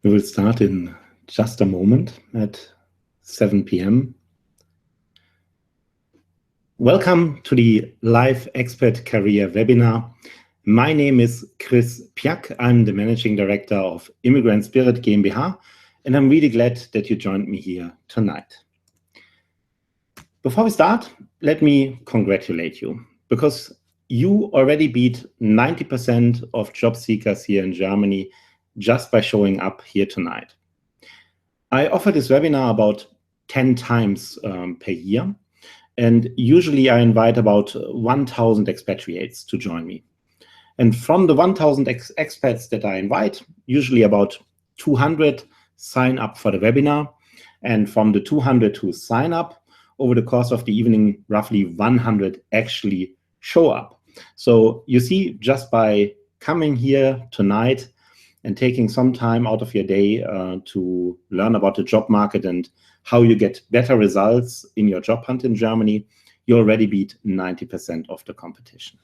We will start in just a moment at 7 p.m. Welcome to the Live Expert Career webinar. My name is Chris Pyak. I'm the Managing Director of Immigrant Spirit GmbH, and I'm really glad that you joined me here tonight. Before we start, let me congratulate you, because you already beat 90% of job seekers here in Germany just by showing up here tonight. I offer this webinar about 10 times per year, and usually I invite about 1,000 expatriates to join me. And from the 1,000 expats that I invite, usually about 200 sign up for the webinar, and from the 200 who sign up, over the course of the evening, roughly 100 actually show up. So you see, just by coming here tonight and taking some time out of your day to learn about the job market and how you get better results in your job hunt in Germany, you already beat 90% of the competition.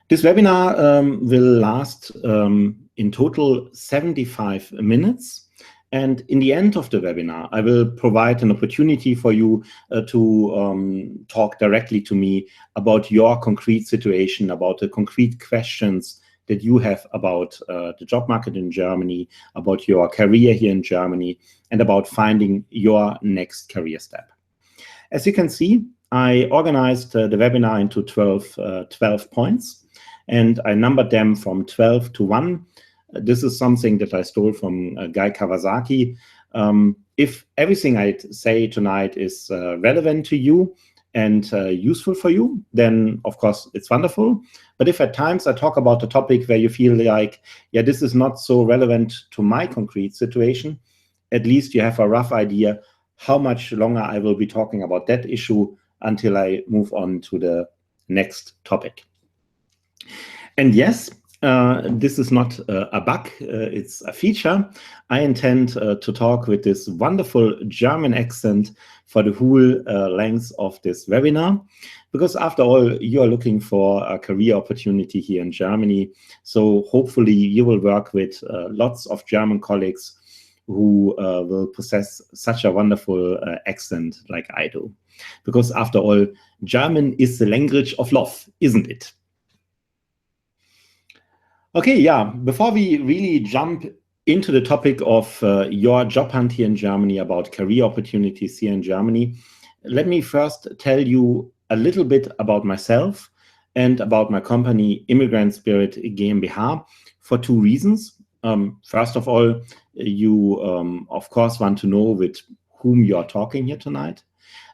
This webinar will last in total 75 minutes. And in the end of the webinar, I will provide an opportunity for you to talk directly to me about your concrete situation, about the concrete questions that you have about the job market in Germany, about your career here in Germany, and about finding your next career step. As you can see, I organized the webinar into 12 points, and I numbered them from 12 to 1. This is something that I stole from Guy Kawasaki. If everything I say tonight is relevant to you and useful for you, then of course it's wonderful. But if at times I talk about a topic where you feel like, yeah, this is not so relevant to my concrete situation, at least you have a rough idea how much longer I will be talking about that issue until I move on to the next topic. And yes, this is not a bug, it's a feature. I intend to talk with this wonderful German accent for the whole length of this webinar, because after all, you are looking for a career opportunity here in Germany. So hopefully you will work with lots of German colleagues who will possess such a wonderful accent like I do. Because after all, German is the language of love, isn't it? Okay, yeah, before we really jump into the topic of your job hunt here in Germany, about career opportunities here in Germany, let me first tell you a little bit about myself and about my company, Immigrant Spirit GmbH, for two reasons. First of all, you, of course, want to know with whom you are talking here tonight,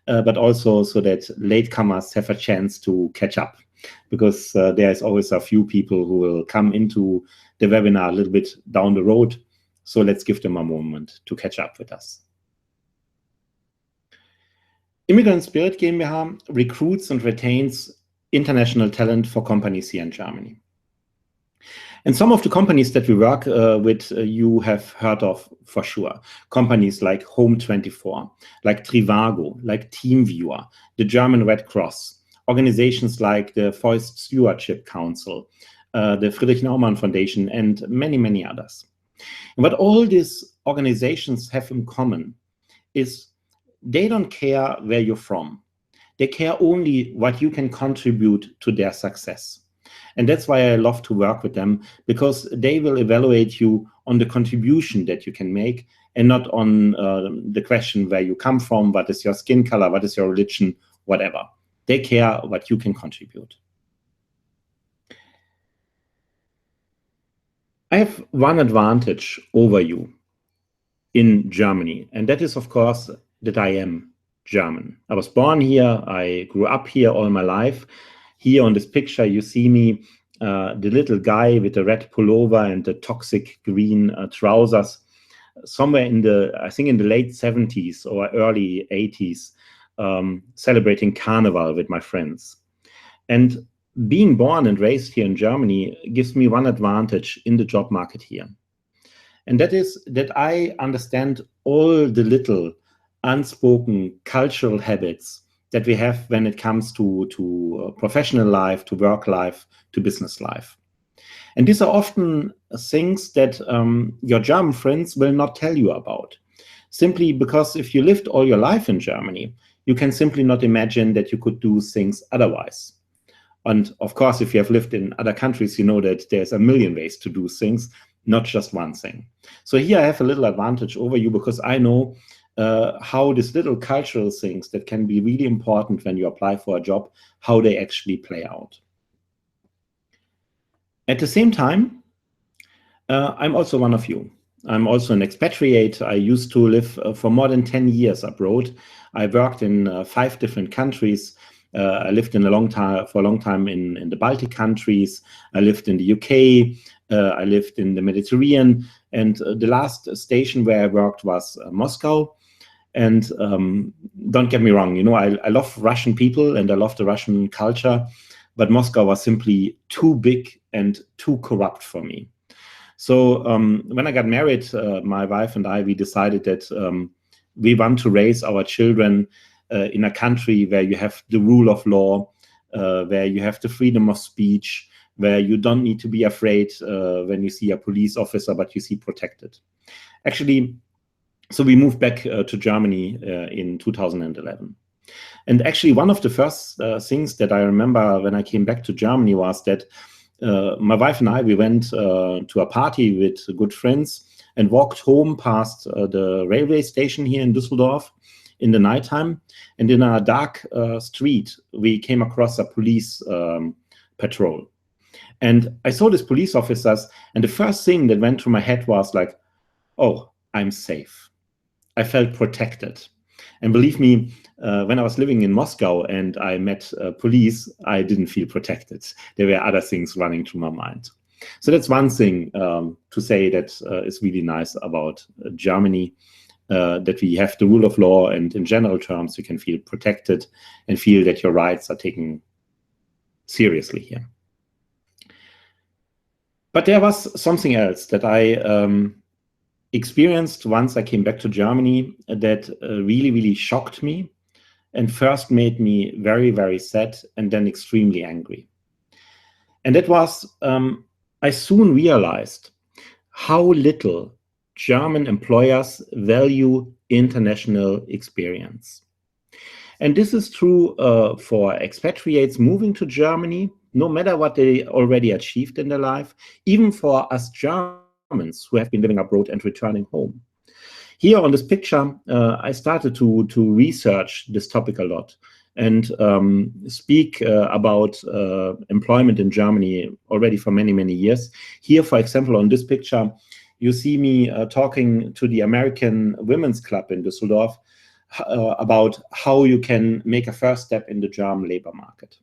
but also so that latecomers have a chance to catch up. Because there's always a few people who will come into the webinar a little bit down the road. So let's give them a moment to catch up with us. Immigrant Spirit GmbH recruits and retains international talent for companies here in Germany. And some of the companies that we work with, you have heard of for sure. Companies like Home24, like Trivago, like TeamViewer, the German Red Cross, organizations like the Forest Stewardship Council, the Friedrich Naumann Foundation, and many, many others. And what all these organizations have in common is they don't care where you're from. They care only what you can contribute to their success. And that's why I love to work with them, because they will evaluate you on the contribution that you can make and not on the question where you come from, what is your skin color, what is your religion, whatever. They care what you can contribute. I have one advantage over you in Germany, and that is, of course, that I am German. I was born here, I grew up here all my life. Here on this picture, you see me, the little guy with the red pullover and the toxic green trousers, somewhere in the, I think in the late 70s or early 80s, celebrating Carnival with my friends. And being born and raised here in Germany gives me one advantage in the job market here. And that is that I understand all the little unspoken cultural habits that we have when it comes to professional life, to work life, to business life. And these are often things that your German friends will not tell you about. Simply because if you lived all your life in Germany, you can simply not imagine that you could do things otherwise. And of course, if you have lived in other countries, you know that there's a million ways to do things, not just one thing. So here I have a little advantage over you because I know how these little cultural things that can be really important when you apply for a job, how they actually play out. At the same time, I'm also one of you. I'm also an expatriate. I used to live for more than 10 years abroad. I worked in 5 different countries. I lived for a long time in the Baltic countries. I lived in the UK. I lived in the Mediterranean. And the last station where I worked was Moscow. And don't get me wrong, you know, I love Russian people and I love the Russian culture, but Moscow was simply too big and too corrupt for me. So when I got married, my wife and I, we decided that we want to raise our children in a country where you have the rule of law, where you have the freedom of speech, where you don't need to be afraid when you see a police officer, but you see protected. Actually, so we moved back to Germany in 2011. And actually, one of the first things that I remember when I came back to Germany was that my wife and I, we went to a party with good friends and walked home past the railway station here in Düsseldorf in the nighttime. And in a dark street, we came across a police patrol. And I saw these police officers, and the first thing that went through my head was like, oh, I'm safe. I felt protected. And believe me, when I was living in Moscow and I met police, I didn't feel protected. There were other things running through my mind. So that's one thing to say that is really nice about Germany, that we have the rule of law, and in general terms, you can feel protected and feel that your rights are taken seriously here. But there was something else that I experienced once I came back to Germany that really, really shocked me and first made me very, very sad and then extremely angry. And that was, I soon realized how little German employers value international experience. And this is true for expatriates moving to Germany, no matter what they already achieved in their life, even for us Germans who have been living abroad and returning home. Here on this picture, I started to research this topic a lot and speak about employment in Germany already for many, many years. Here, for example, on this picture, you see me talking to the American Women's Club in Düsseldorf about how you can make a first step in the German labor market.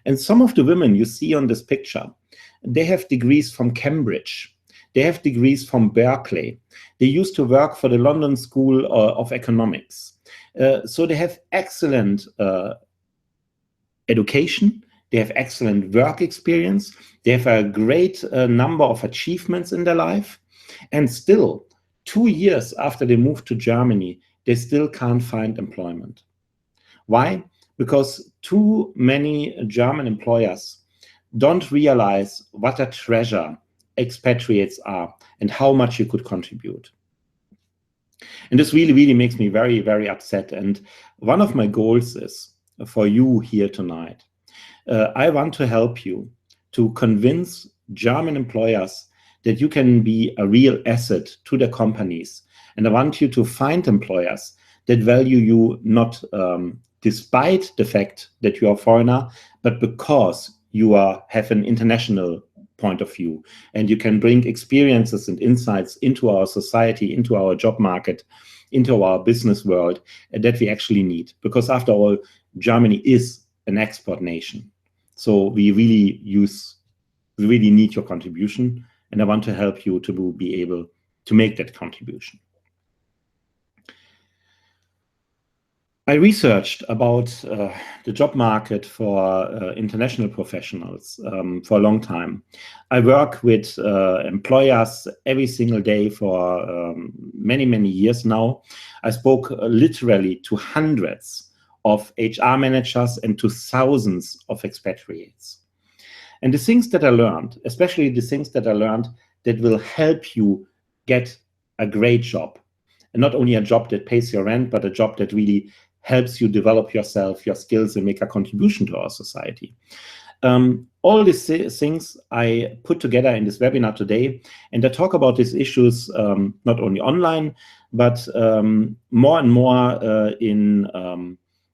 And some of the women you see on this picture, they have degrees from Cambridge. They have degrees from Berkeley. They used to work for the London School of Economics. So they have excellent education. They have excellent work experience. They have a great number of achievements in their life. And still, 2 years after they moved to Germany, they still can't find employment. Why? Because too many German employers don't realize what a treasure expatriates are and how much you could contribute. And this really, really makes me very, very upset. And one of my goals is for you here tonight. I want to help you to convince German employers that you can be a real asset to their companies. And I want you to find employers that value you not despite the fact that you are a foreigner, but because you have an international point of view, and you can bring experiences and insights into our society, into our job market, into our business world that we actually need. Because after all, Germany is an export nation. So we really need your contribution, and I want to help you to be able to make that contribution. I researched about the job market for international professionals for a long time. I work with employers every single day for many, many years now. I spoke literally to hundreds of HR managers and to thousands of expatriates. And the things that I learned, especially the things that I learned that will help you get a great job, and not only a job that pays your rent, but a job that really helps you develop yourself, your skills, and make a contribution to our society. All these things I put together in this webinar today, and I talk about these issues not only online, but more and more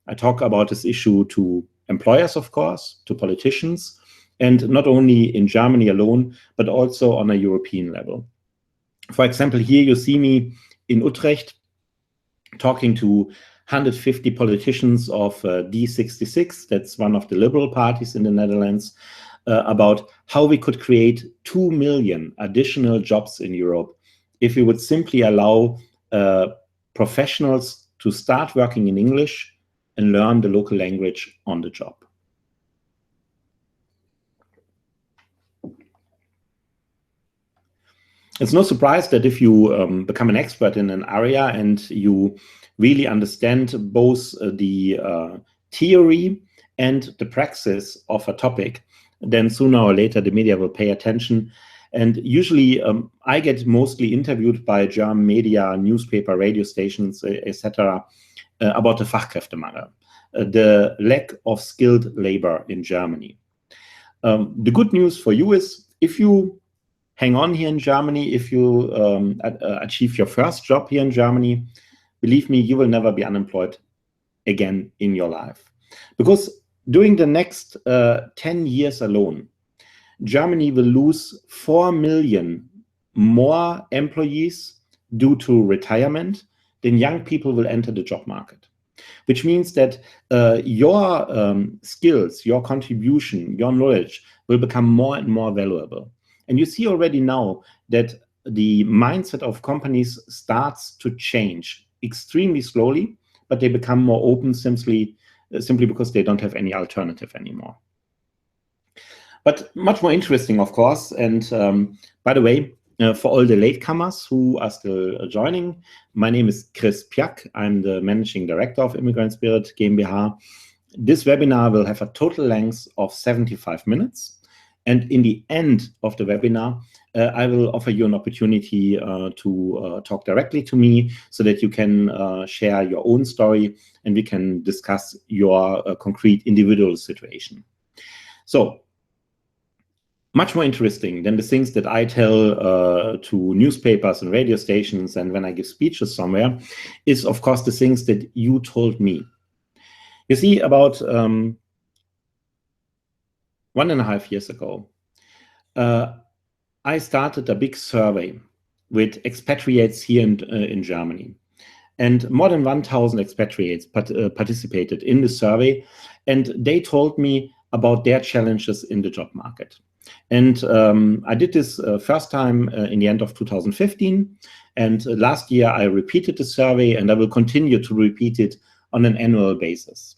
I talk about this issue to employers, of course, to politicians, and not only in Germany alone, but also on a European level. For example, here you see me in Utrecht talking to 150 politicians of D66, that's one of the liberal parties in the Netherlands, about how we could create 2 million additional jobs in Europe if we would simply allow professionals to start working in English and learn the local language on the job. It's no surprise that if you become an expert in an area and you really understand both the theory and the praxis of a topic, then sooner or later the media will pay attention. And usually I get mostly interviewed by German media, newspaper, radio stations, etc. About the Fachkräftemangel, the lack of skilled labor in Germany. The good news for you is if you hang on here in Germany, if you achieve your first job here in Germany, believe me, you will never be unemployed again in your life. Because during the next 10 years alone, Germany will lose 4 million more employees due to retirement than young people will enter the job market. Which means that your skills, your contribution, your knowledge will become more and more valuable. And you see already now that the mindset of companies starts to change extremely slowly, but they become more open simply because they don't have any alternative anymore. But much more interesting, of course, and by the way, for all the latecomers who are still joining, my name is Chris Pyak. I'm the Managing Director of Immigrant Spirit GmbH. This webinar will have a total length of 75 minutes. And in the end of the webinar, I will offer you an opportunity to talk directly to me so that you can share your own story and we can discuss your concrete individual situation. So, much more interesting than the things that I tell to newspapers and radio stations and when I give speeches somewhere is, of course, the things that you told me. You see, about 1.5 years ago, I started a big survey with expatriates here in Germany. And more than 1,000 expatriates participated in the survey, and they told me about their challenges in the job market. And I did this first time in the end of 2015, and last year I repeated the survey, and I will continue to repeat it on an annual basis.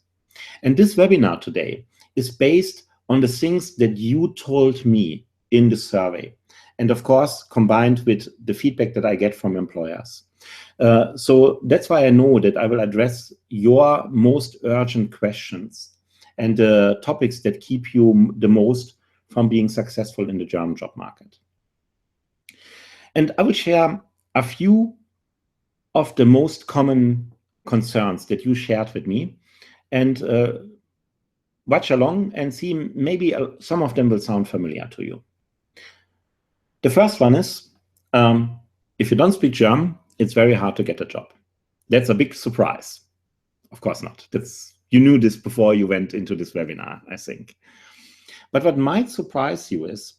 And this webinar today is based on the things that you told me in the survey, and of course combined with the feedback that I get from employers. So that's why I know that I will address your most urgent questions and the topics that keep you the most from being successful in the German job market. And I will share a few of the most common concerns that you shared with me, and watch along and see maybe some of them will sound familiar to you. The first one is, if you don't speak German, it's very hard to get a job. That's a big surprise. Of course not. You knew this before you went into this webinar, I think. But what might surprise you is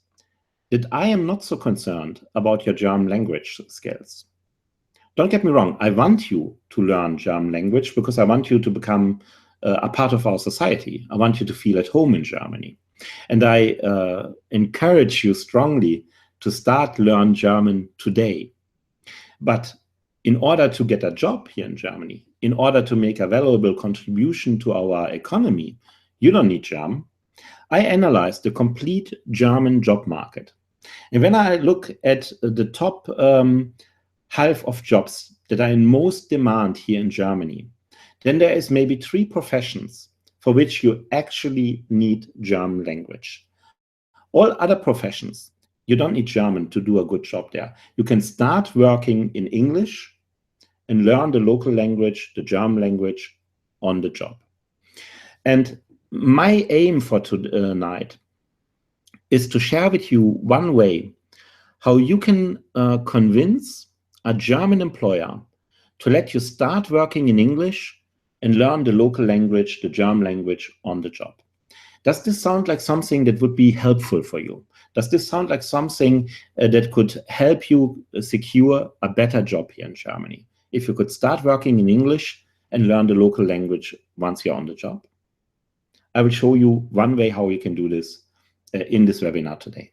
that I am not so concerned about your German language skills. Don't get me wrong, I want you to learn German language because I want you to become a part of our society. I want you to feel at home in Germany. And I encourage you strongly to start learn German today. But in order to get a job here in Germany, in order to make a valuable contribution to our economy, you don't need German. I analyzed the complete German job market. And when I look at the top half of jobs that are in most demand here in Germany, then there is maybe 3 professions for which you actually need German language. All other professions, you don't need German to do a good job there. You can start working in English and learn the local language, the German language, on the job. And my aim for tonight is to share with you one way how you can convince a German employer to let you start working in English and learn the local language, the German language, on the job. Does this sound like something that would be helpful for you? Does this sound like something that could help you secure a better job here in Germany? If you could start working in English and learn the local language once you're on the job? I will show you one way how you can do this in this webinar today.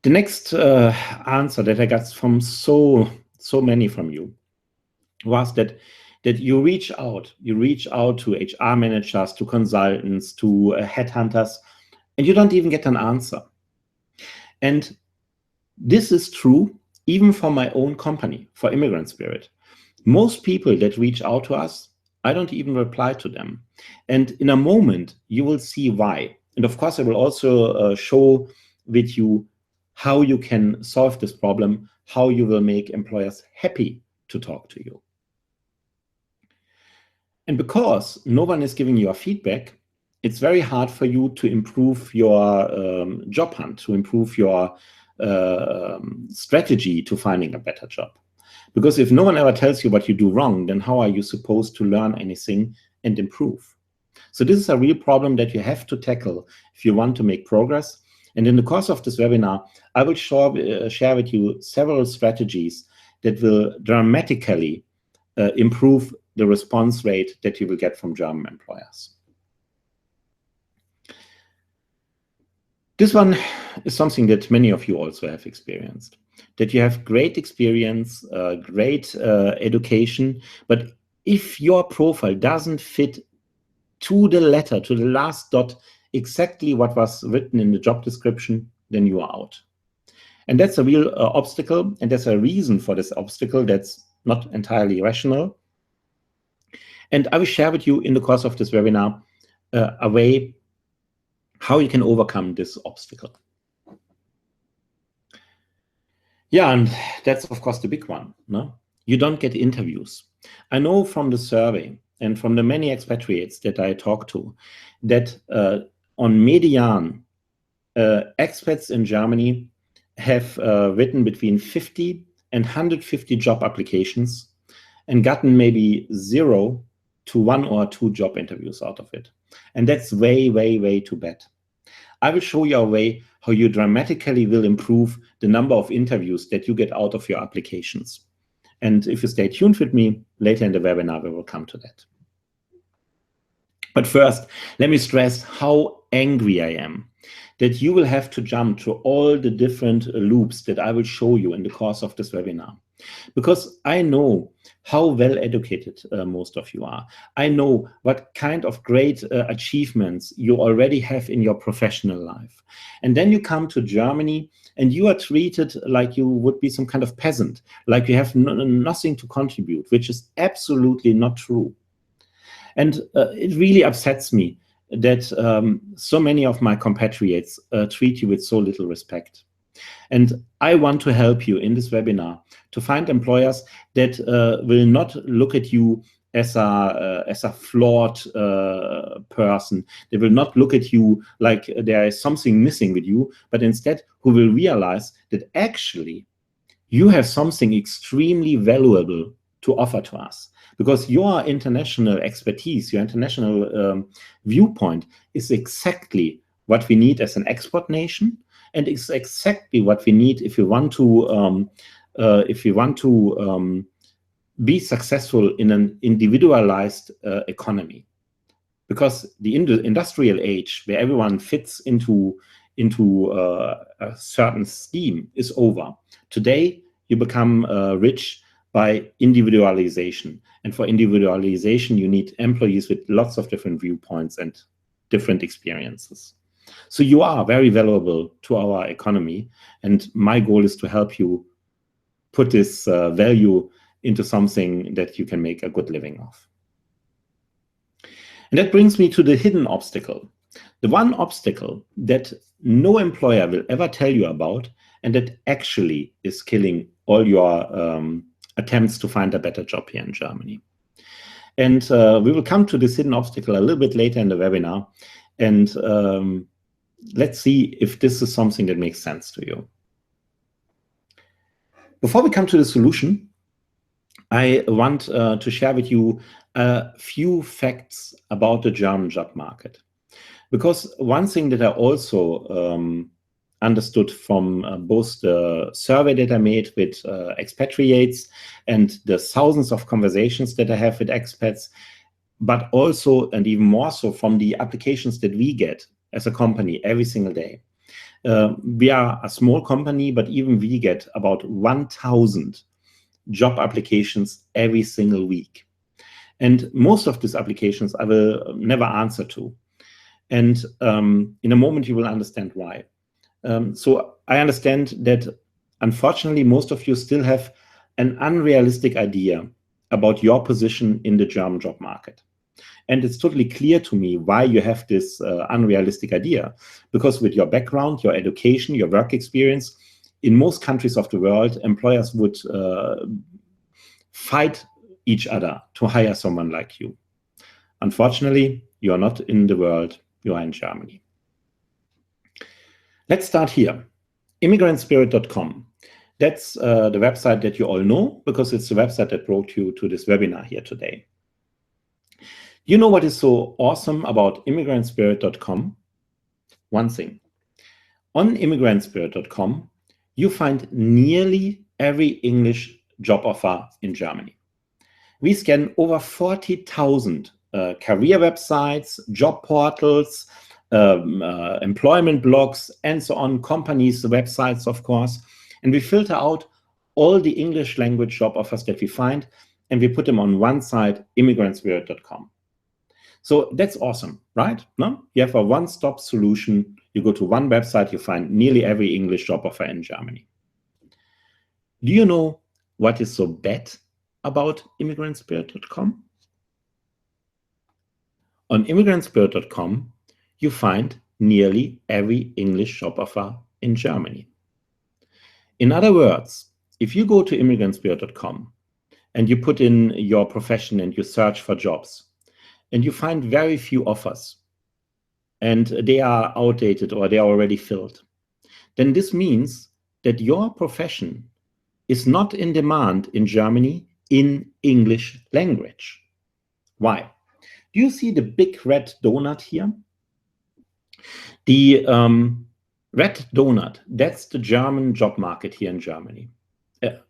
The next answer that I got from so many from you was that you reach out to HR managers, to consultants, to headhunters, and you don't even get an answer. And this is true even for my own company, for Immigrant Spirit. Most people that reach out to us, I don't even reply to them. And in a moment, you will see why. And of course, I will also show with you how you can solve this problem, how you will make employers happy to talk to you. And because no one is giving you a feedback, it's very hard for you to improve your job hunt, to improve your strategy to finding a better job. Because if no one ever tells you what you do wrong, then how are you supposed to learn anything and improve? So this is a real problem that you have to tackle if you want to make progress. And in the course of this webinar, I will share with you several strategies that will dramatically improve the response rate that you will get from German employers. This one is something that many of you also have experienced, that you have great experience, great education, but if your profile doesn't fit to the letter, to the last dot, exactly what was written in the job description, then you are out. And that's a real obstacle, and there's a reason for this obstacle that's not entirely rational. And I will share with you in the course of this webinar a way how you can overcome this obstacle. Yeah, and that's of course the big one. No? You don't get interviews. I know from the survey and from the many expatriates that I talk to that on median, expats in Germany have written between 50 and 150 job applications and gotten maybe 0 to 1 or 2 job interviews out of it. And that's way, way, way too bad. I will show you a way how you dramatically will improve the number of interviews that you get out of your applications. And if you stay tuned with me, later in the webinar, we will come to that. But first, let me stress how angry I am that you will have to jump through all the different loops that I will show you in the course of this webinar. Because I know how well educated most of you are. I know what kind of great achievements you already have in your professional life. And then you come to Germany and you are treated like you would be some kind of peasant, like you have nothing to contribute, which is absolutely not true. And it really upsets me that so many of my compatriots treat you with so little respect. And I want to help you in this webinar to find employers that will not look at you as a flawed person. They will not look at you like there is something missing with you, but instead who will realize that actually you have something extremely valuable to offer to us. Because your international expertise, your international viewpoint is exactly what we need as an export nation, and it's exactly what we need if we want to be successful in an individualized economy. Because the industrial age, where everyone fits into a certain scheme, is over. Today, you become rich by individualization. And for individualization, you need employees with lots of different viewpoints and different experiences. So you are very valuable to our economy. And my goal is to help you put this value into something that you can make a good living of. And that brings me to the hidden obstacle. The one obstacle that no employer will ever tell you about, and that actually is killing all your attempts to find a better job here in Germany. And we will come to this hidden obstacle a little bit later in the webinar. And let's see if this is something that makes sense to you. Before we come to the solution, I want to share with you a few facts about the German job market. Because one thing that I also understood from both the survey that I made with expatriates and the thousands of conversations that I have with expats, but also, and even more so, from the applications that we get as a company every single day. We are a small company, but even we get about 1,000 job applications every single week. And most of these applications I will never answer to. And in a moment, you will understand why. So I understand that, unfortunately, most of you still have an unrealistic idea about your position in the German job market. And it's totally clear to me why you have this unrealistic idea. Because with your background, your education, your work experience, in most countries of the world, employers would fight each other to hire someone like you. Unfortunately, you are not in the world, you are in Germany. Let's start here. Immigrantspirit.com. That's the website that you all know, because it's the website that brought you to this webinar here today. You know what is so awesome about Immigrantspirit.com? One thing. On Immigrantspirit.com, you find nearly every English job offer in Germany. We scan over 40,000 career websites, job portals, employment blogs, and so on, companies' websites, of course. And we filter out all the English language job offers that we find, and we put them on one site, immigrantsspirit.com. So that's awesome, right? No? You have a one-stop solution. You go to one website, you find nearly every English job offer in Germany. Do you know what is so bad about immigrantsspirit.com? On immigrantsspirit.com, you find nearly every English job offer in Germany. In other words, if you go to immigrantsspirit.com and you put in your profession and you search for jobs, and you find very few offers, and they are outdated or they are already filled, then this means that your profession is not in demand in Germany in English language. Why? Do you see the big red donut here? The red donut, that's the German job market here in Germany.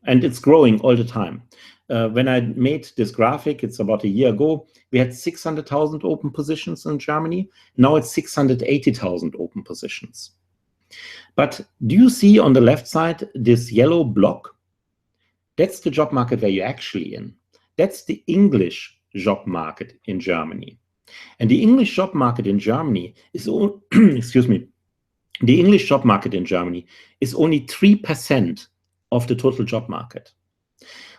And it's growing all the time. When I made this graphic, it's about a year ago, we had 600,000 open positions in Germany. Now it's 680,000 open positions. But do you see on the left side this yellow block? That's the job market where you're actually in. That's the English job market in Germany. And the English job market in Germany is, excuse me, the English job market in Germany is only 3% of the total job market.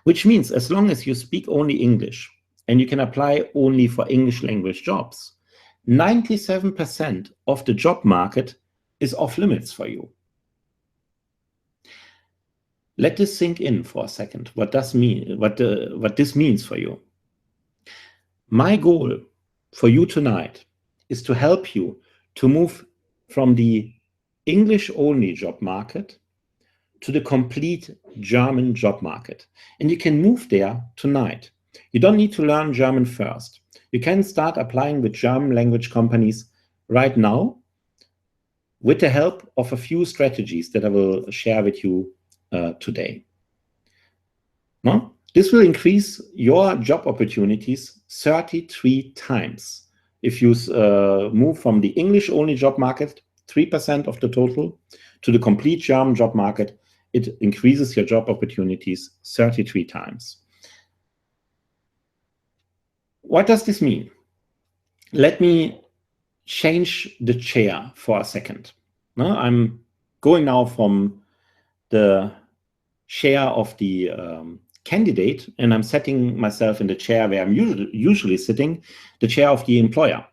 Which means as long as you speak only English and you can apply only for English language jobs, 97% of the job market is off limits for you. Let this sink in for a second. What this means for you. My goal for you tonight is to help you to move from the English-only job market to the complete German job market. And you can move there tonight. You don't need to learn German first. You can start applying with German language companies right now with the help of a few strategies that I will share with you today. No? This will increase your job opportunities 33 times. If you move from the English-only job market, 3% of the total, to the complete German job market, it increases your job opportunities 33 times. What does this mean? Let me change the chair for a second. Now, I'm going now from the chair of the candidate, and I'm setting myself in the chair where I'm usually sitting, the chair of the employer.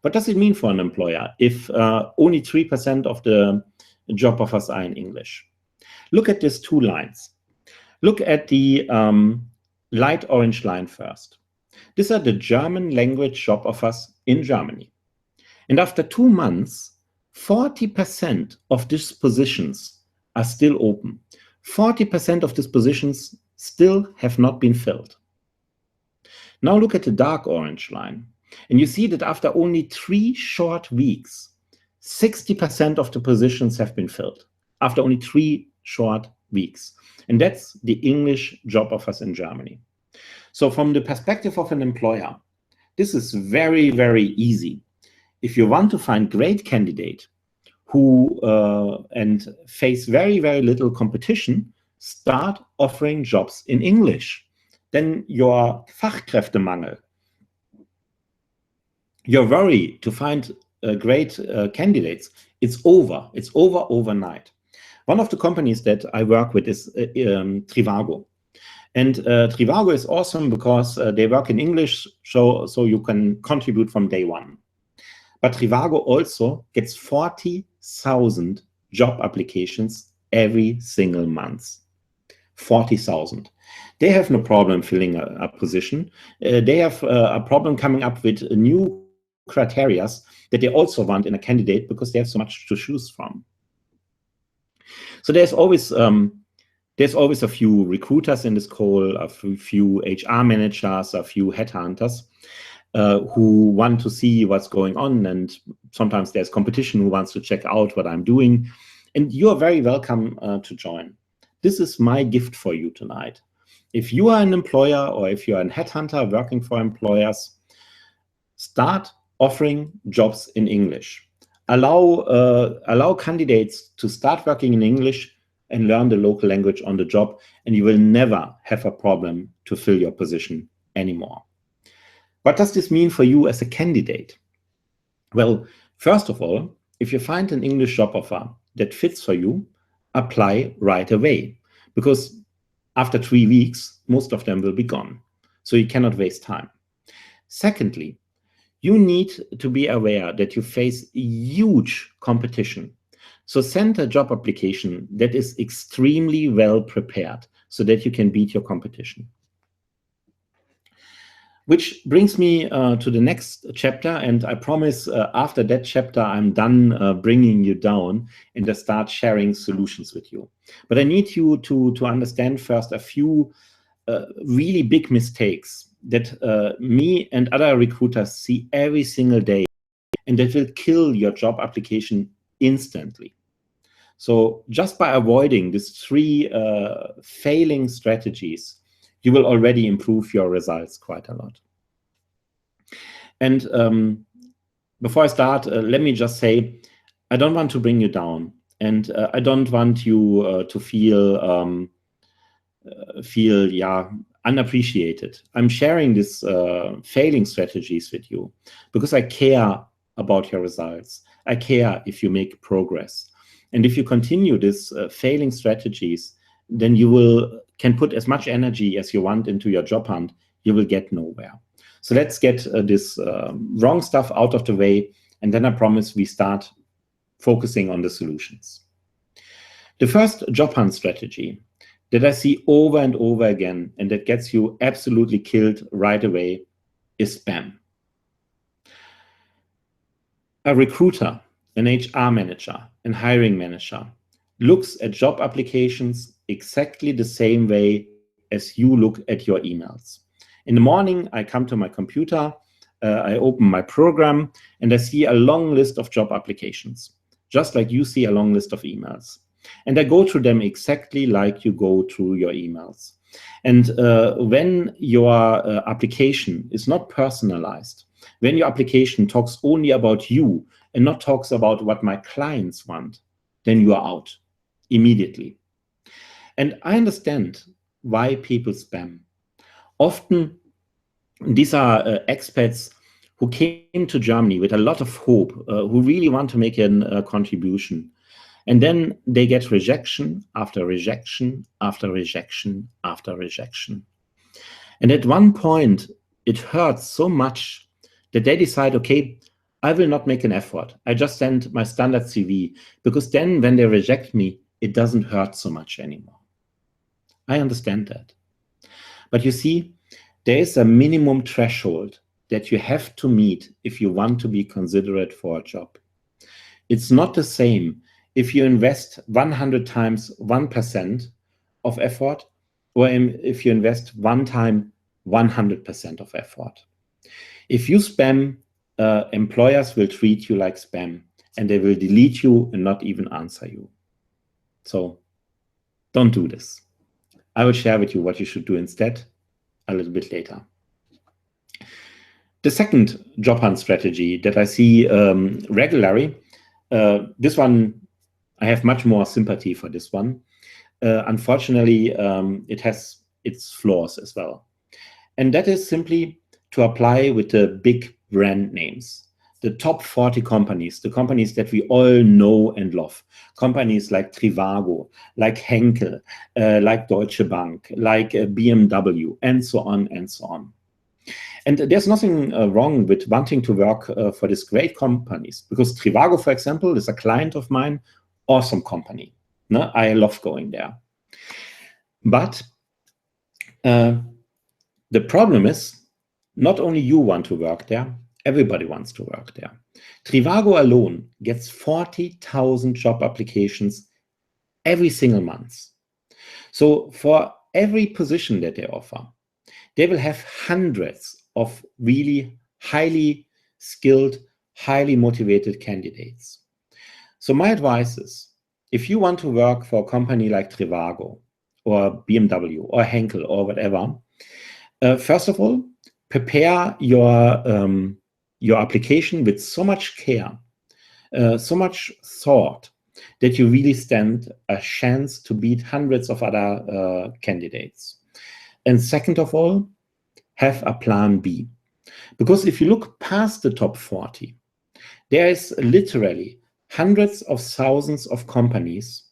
What does it mean for an employer if only 3% of the job offers are in English? Look at these two lines. Look at the light orange line first. These are the German language job offers in Germany. And after 2 months, 40% of these positions are still open. 40% of these positions still have not been filled. Now look at the dark orange line. And you see that after only 3 short weeks, 60% of the positions have been filled. After only 3 short weeks. And that's the English job offers in Germany. So from the perspective of an employer, this is very, very easy. If you want to find great candidate who and face very, very little competition, start offering jobs in English. Then your Fachkräftemangel, your worry to find great candidates, it's over. It's over overnight. One of the companies that I work with is Trivago. And Trivago is awesome because they work in English, so you can contribute from day one. But Trivago also gets 40,000 job applications every single month. 40,000. They have no problem filling a position. They have a problem coming up with new criteria that they also want in a candidate because they have so much to choose from. So there's always a few recruiters in this call, a few HR managers, a few headhunters who want to see what's going on, and sometimes there's competition who wants to check out what I'm doing. And you are very welcome to join. This is my gift for you tonight. If you are an employer or if you're a headhunter working for employers, start offering jobs in English. Allow candidates to start working in English and learn the local language on the job, and you will never have a problem to fill your position anymore. What does this mean for you as a candidate? Well, first of all, if you find an English job offer that fits for you, apply right away, because after 3 weeks, most of them will be gone. So you cannot waste time. Secondly, you need to be aware that you face huge competition. So send a job application that is extremely well prepared so that you can beat your competition. Which brings me to the next chapter, and I promise after that chapter I'm done bringing you down and I start sharing solutions with you. But I need you to understand first a few really big mistakes that me and other recruiters see every single day, and that will kill your job application instantly. So just by avoiding these 3 failing strategies, you will already improve your results quite a lot. And before I start, let me just say, I don't want to bring you down, and I don't want you to feel unappreciated. I'm sharing these failing strategies with you because I care about your results. I care if you make progress. And if you continue these failing strategies, then you can put as much energy as you want into your job hunt. You will get nowhere. So let's get this wrong stuff out of the way, and then I promise we start focusing on the solutions. The first job hunt strategy that I see over and over again, and that gets you absolutely killed right away, is spam. A recruiter, an HR manager, and hiring manager looks at job applications exactly the same way as you look at your emails. In the morning, I come to my computer, I open my program, and I see a long list of job applications, just like you see a long list of emails. And I go through them exactly like you go through your emails. And when your application is not personalized, when your application talks only about you and not talks about what my clients want, then you are out immediately. And I understand why people spam. Often, these are expats who came to Germany with a lot of hope, who really want to make a contribution. And then they get rejection after rejection after rejection after rejection. And at one point, it hurts so much that they decide, okay, I will not make an effort. I just send my standard CV, because then when they reject me, it doesn't hurt so much anymore. I understand that. But you see, there is a minimum threshold that you have to meet if you want to be considerate for a job. It's not the same if you invest 100 times 1% of effort, or if you invest 1 time 100% of effort. If you spam, employers will treat you like spam, and they will delete you and not even answer you. So don't do this. I will share with you what you should do instead a little bit later. The second job hunt strategy that I see regularly, this one, I have much more sympathy for this one. Unfortunately, it has its flaws as well. And that is simply to apply with the big brand names, the top 40 companies, the companies that we all know and love. Companies like Trivago, like Henkel, like Deutsche Bank, like BMW, and so on and so on. And there's nothing wrong with wanting to work for these great companies, because Trivago, for example, is a client of mine, awesome company. No? I love going there. But the problem is, not only you want to work there, everybody wants to work there. Trivago alone gets 40,000 job applications every single month. So for every position that they offer, they will have hundreds of really highly skilled, highly motivated candidates. So my advice is, if you want to work for a company like Trivago or BMW or Henkel or whatever, first of all, prepare your application with so much care, so much thought, that you really stand a chance to beat hundreds of other candidates. And second of all, have a plan B. Because if you look past the top 40, there is literally hundreds of thousands of companies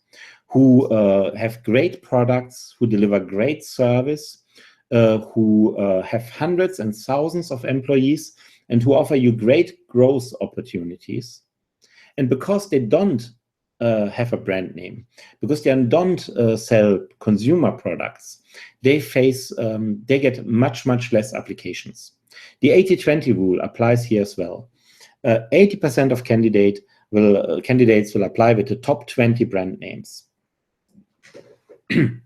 who have great products, who deliver great service, who have hundreds and thousands of employees, and who offer you great growth opportunities. And because they don't have a brand name, because they don't sell consumer products, they get much, much less applications. The 80-20 rule applies here as well. 80% of candidates will apply with the top 20 brand names. And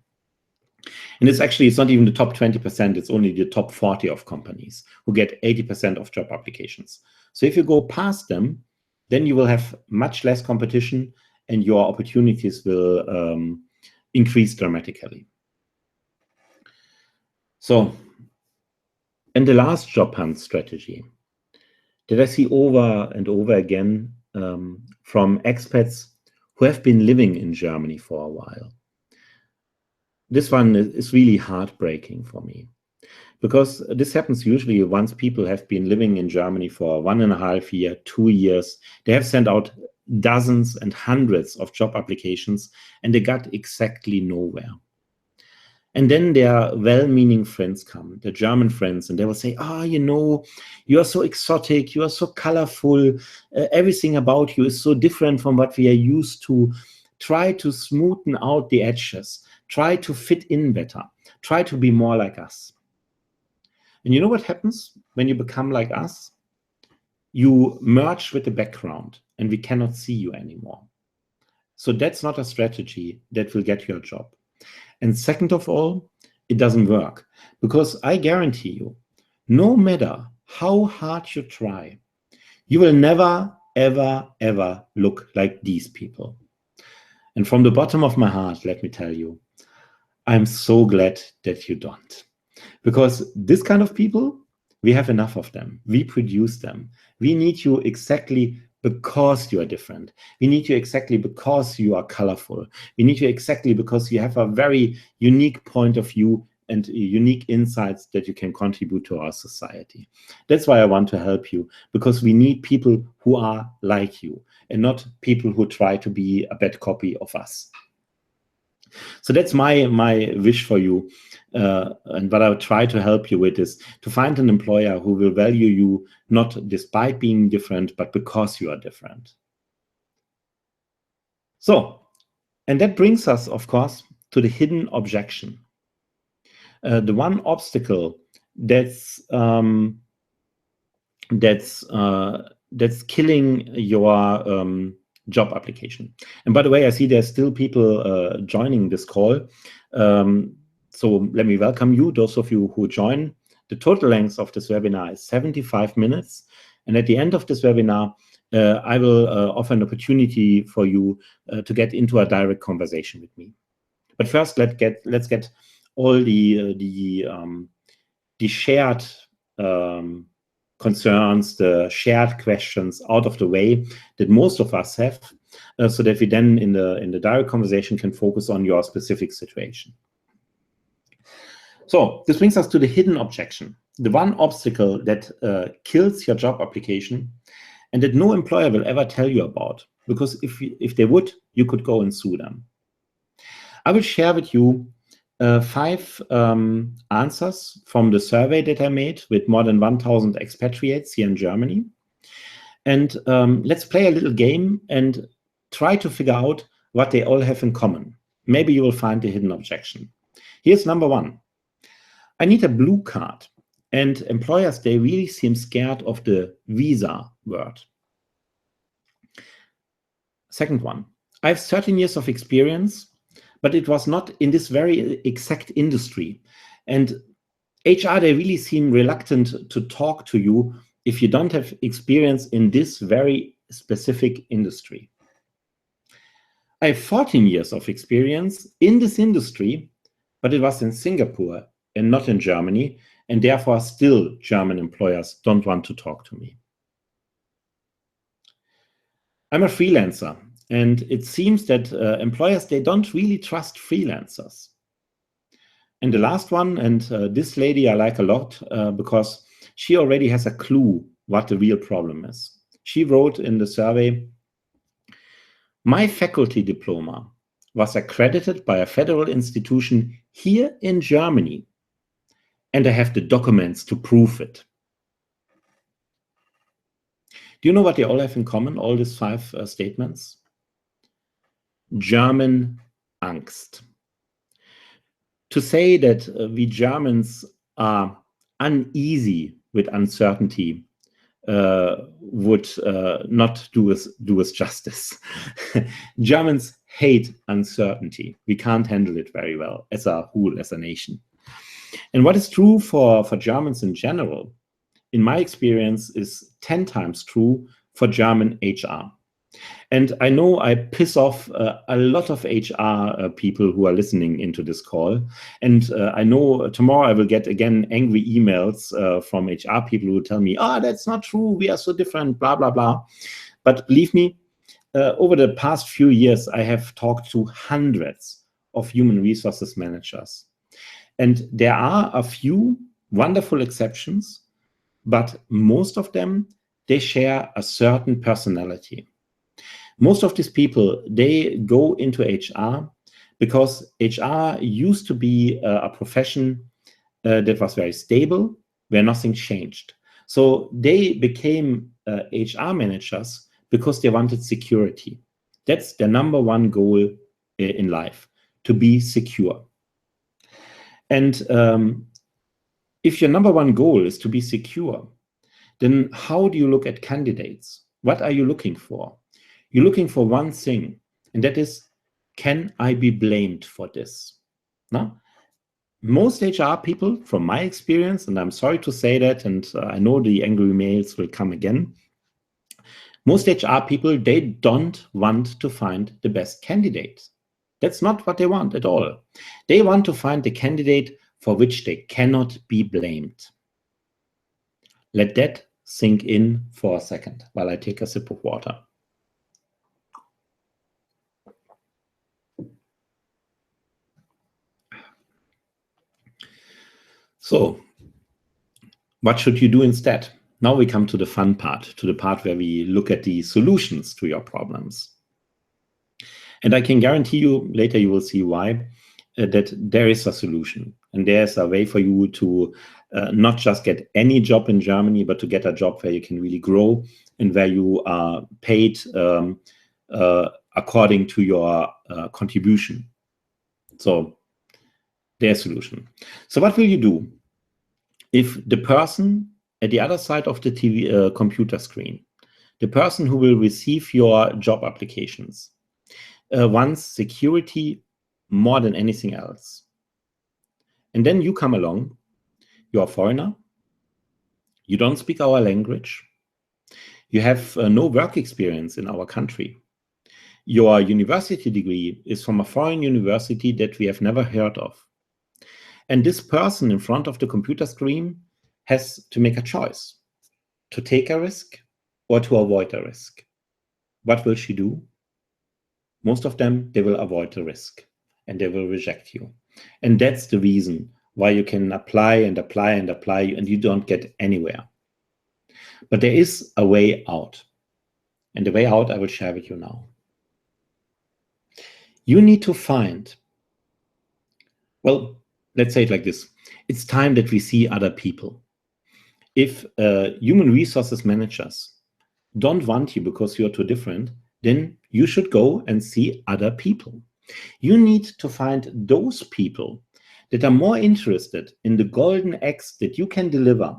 it's not even the top 20%, it's only the top 40 of companies who get 80% of job applications. So if you go past them, then you will have much less competition and your opportunities will increase dramatically. So, and the last job hunt strategy that I see over and over again from expats who have been living in Germany for a while. This one is really heartbreaking for me, because this happens usually once people have been living in Germany for 1.5 years, 2 years. They have sent out dozens and hundreds of job applications and they got exactly nowhere. And then their well-meaning friends come, the German friends, and they will say, you are so exotic, you are so colorful, everything about you is so different from what we are used to. Try to smoothen out the edges. Try to fit in better. Try to be more like us. And you know what happens when you become like us? You merge with the background and we cannot see you anymore. So that's not a strategy that will get you a job. And second of all, it doesn't work, because I guarantee you, no matter how hard you try, you will never, ever, ever look like these people. And from the bottom of my heart, let me tell you, I'm so glad that you don't. Because this kind of people, we have enough of them. We produce them. We need you exactly because you are different. We need you exactly because you are colorful. We need you exactly because you have a very unique point of view and unique insights that you can contribute to our society. That's why I want to help you, because we need people who are like you and not people who try to be a bad copy of us. So that's my wish for you. And what I would try to help you with is to find an employer who will value you not despite being different, but because you are different. So, and that brings us, of course, to the hidden objection. The one obstacle that's killing your job application. And by the way, I see there's still people joining this call. So let me welcome you, those of you who join. The total length of this webinar is 75 minutes. And at the end of this webinar, I will offer an opportunity for you to get into a direct conversation with me. But first, let's get all the shared concerns, the shared questions out of the way that most of us have, so that we then in the direct conversation can focus on your specific situation. So this brings us to the hidden objection, the one obstacle that kills your job application and that no employer will ever tell you about, because if they would, you could go and sue them. I will share with you 5 answers from the survey that I made with more than 1,000 expatriates here in Germany. And let's play a little game and try to figure out what they all have in common. Maybe you will find the hidden objection. Here's number 1. I need a blue card. And employers, they really seem scared of the visa word. Second one, I have 13 years of experience, but it was not in this very exact industry. And HR, they really seem reluctant to talk to you if you don't have experience in this very specific industry. I have 14 years of experience in this industry, but it was in Singapore and not in Germany, and therefore still German employers don't want to talk to me. I'm a freelancer, and it seems that employers, they don't really trust freelancers. And the last one, and this lady I like a lot because she already has a clue what the real problem is. She wrote in the survey, my faculty diploma was accredited by a federal institution here in Germany, and I have the documents to prove it. Do you know what they all have in common, all these 5 statements? German Angst. To say that we Germans are uneasy with uncertainty would not do us justice. Germans hate uncertainty. We can't handle it very well as a whole, as a nation. And what is true for Germans in general, in my experience, is 10 times true for German HR. And I know I piss off a lot of HR people who are listening into this call. And I know tomorrow I will get, again, angry emails from HR people who tell me, that's not true, we are so different, blah, blah, blah. But believe me, over the past few years, I have talked to hundreds of human resources managers. And there are a few wonderful exceptions, but most of them, they share a certain personality. Most of these people, they go into HR because HR used to be a profession that was very stable, where nothing changed. So they became HR managers because they wanted security. That's their number one goal in life, to be secure. And if your number one goal is to be secure, then how do you look at candidates? What are you looking for? You're looking for one thing, and that is, can I be blamed for this? No? Most HR people, from my experience, and I'm sorry to say that, and I know the angry mails will come again, most HR people, they don't want to find the best candidate. That's not what they want at all. They want to find the candidate for which they cannot be blamed. Let that sink in for a second while I take a sip of water. So, what should you do instead? Now we come to the fun part, to the part where we look at the solutions to your problems. And I can guarantee you, later you will see why, that there is a solution. And there's a way for you to not just get any job in Germany, but to get a job where you can really grow and where you are paid according to your contribution. So their solution. So what will you do if the person at the other side of the TV computer screen, the person who will receive your job applications, wants security more than anything else? And then you come along, you're a foreigner, you don't speak our language, you have no work experience in our country, your university degree is from a foreign university that we have never heard of. And this person in front of the computer screen has to make a choice, to take a risk or to avoid a risk. What will she do? Most of them, they will avoid the risk and they will reject you. And that's the reason why you can apply and apply and apply and you don't get anywhere. But there is a way out. And the way out I will share with you now. You need to find, well, let's say it like this. It's time that we see other people. If human resources managers don't want you because you're too different, then you should go and see other people. You need to find those people that are more interested in the golden eggs that you can deliver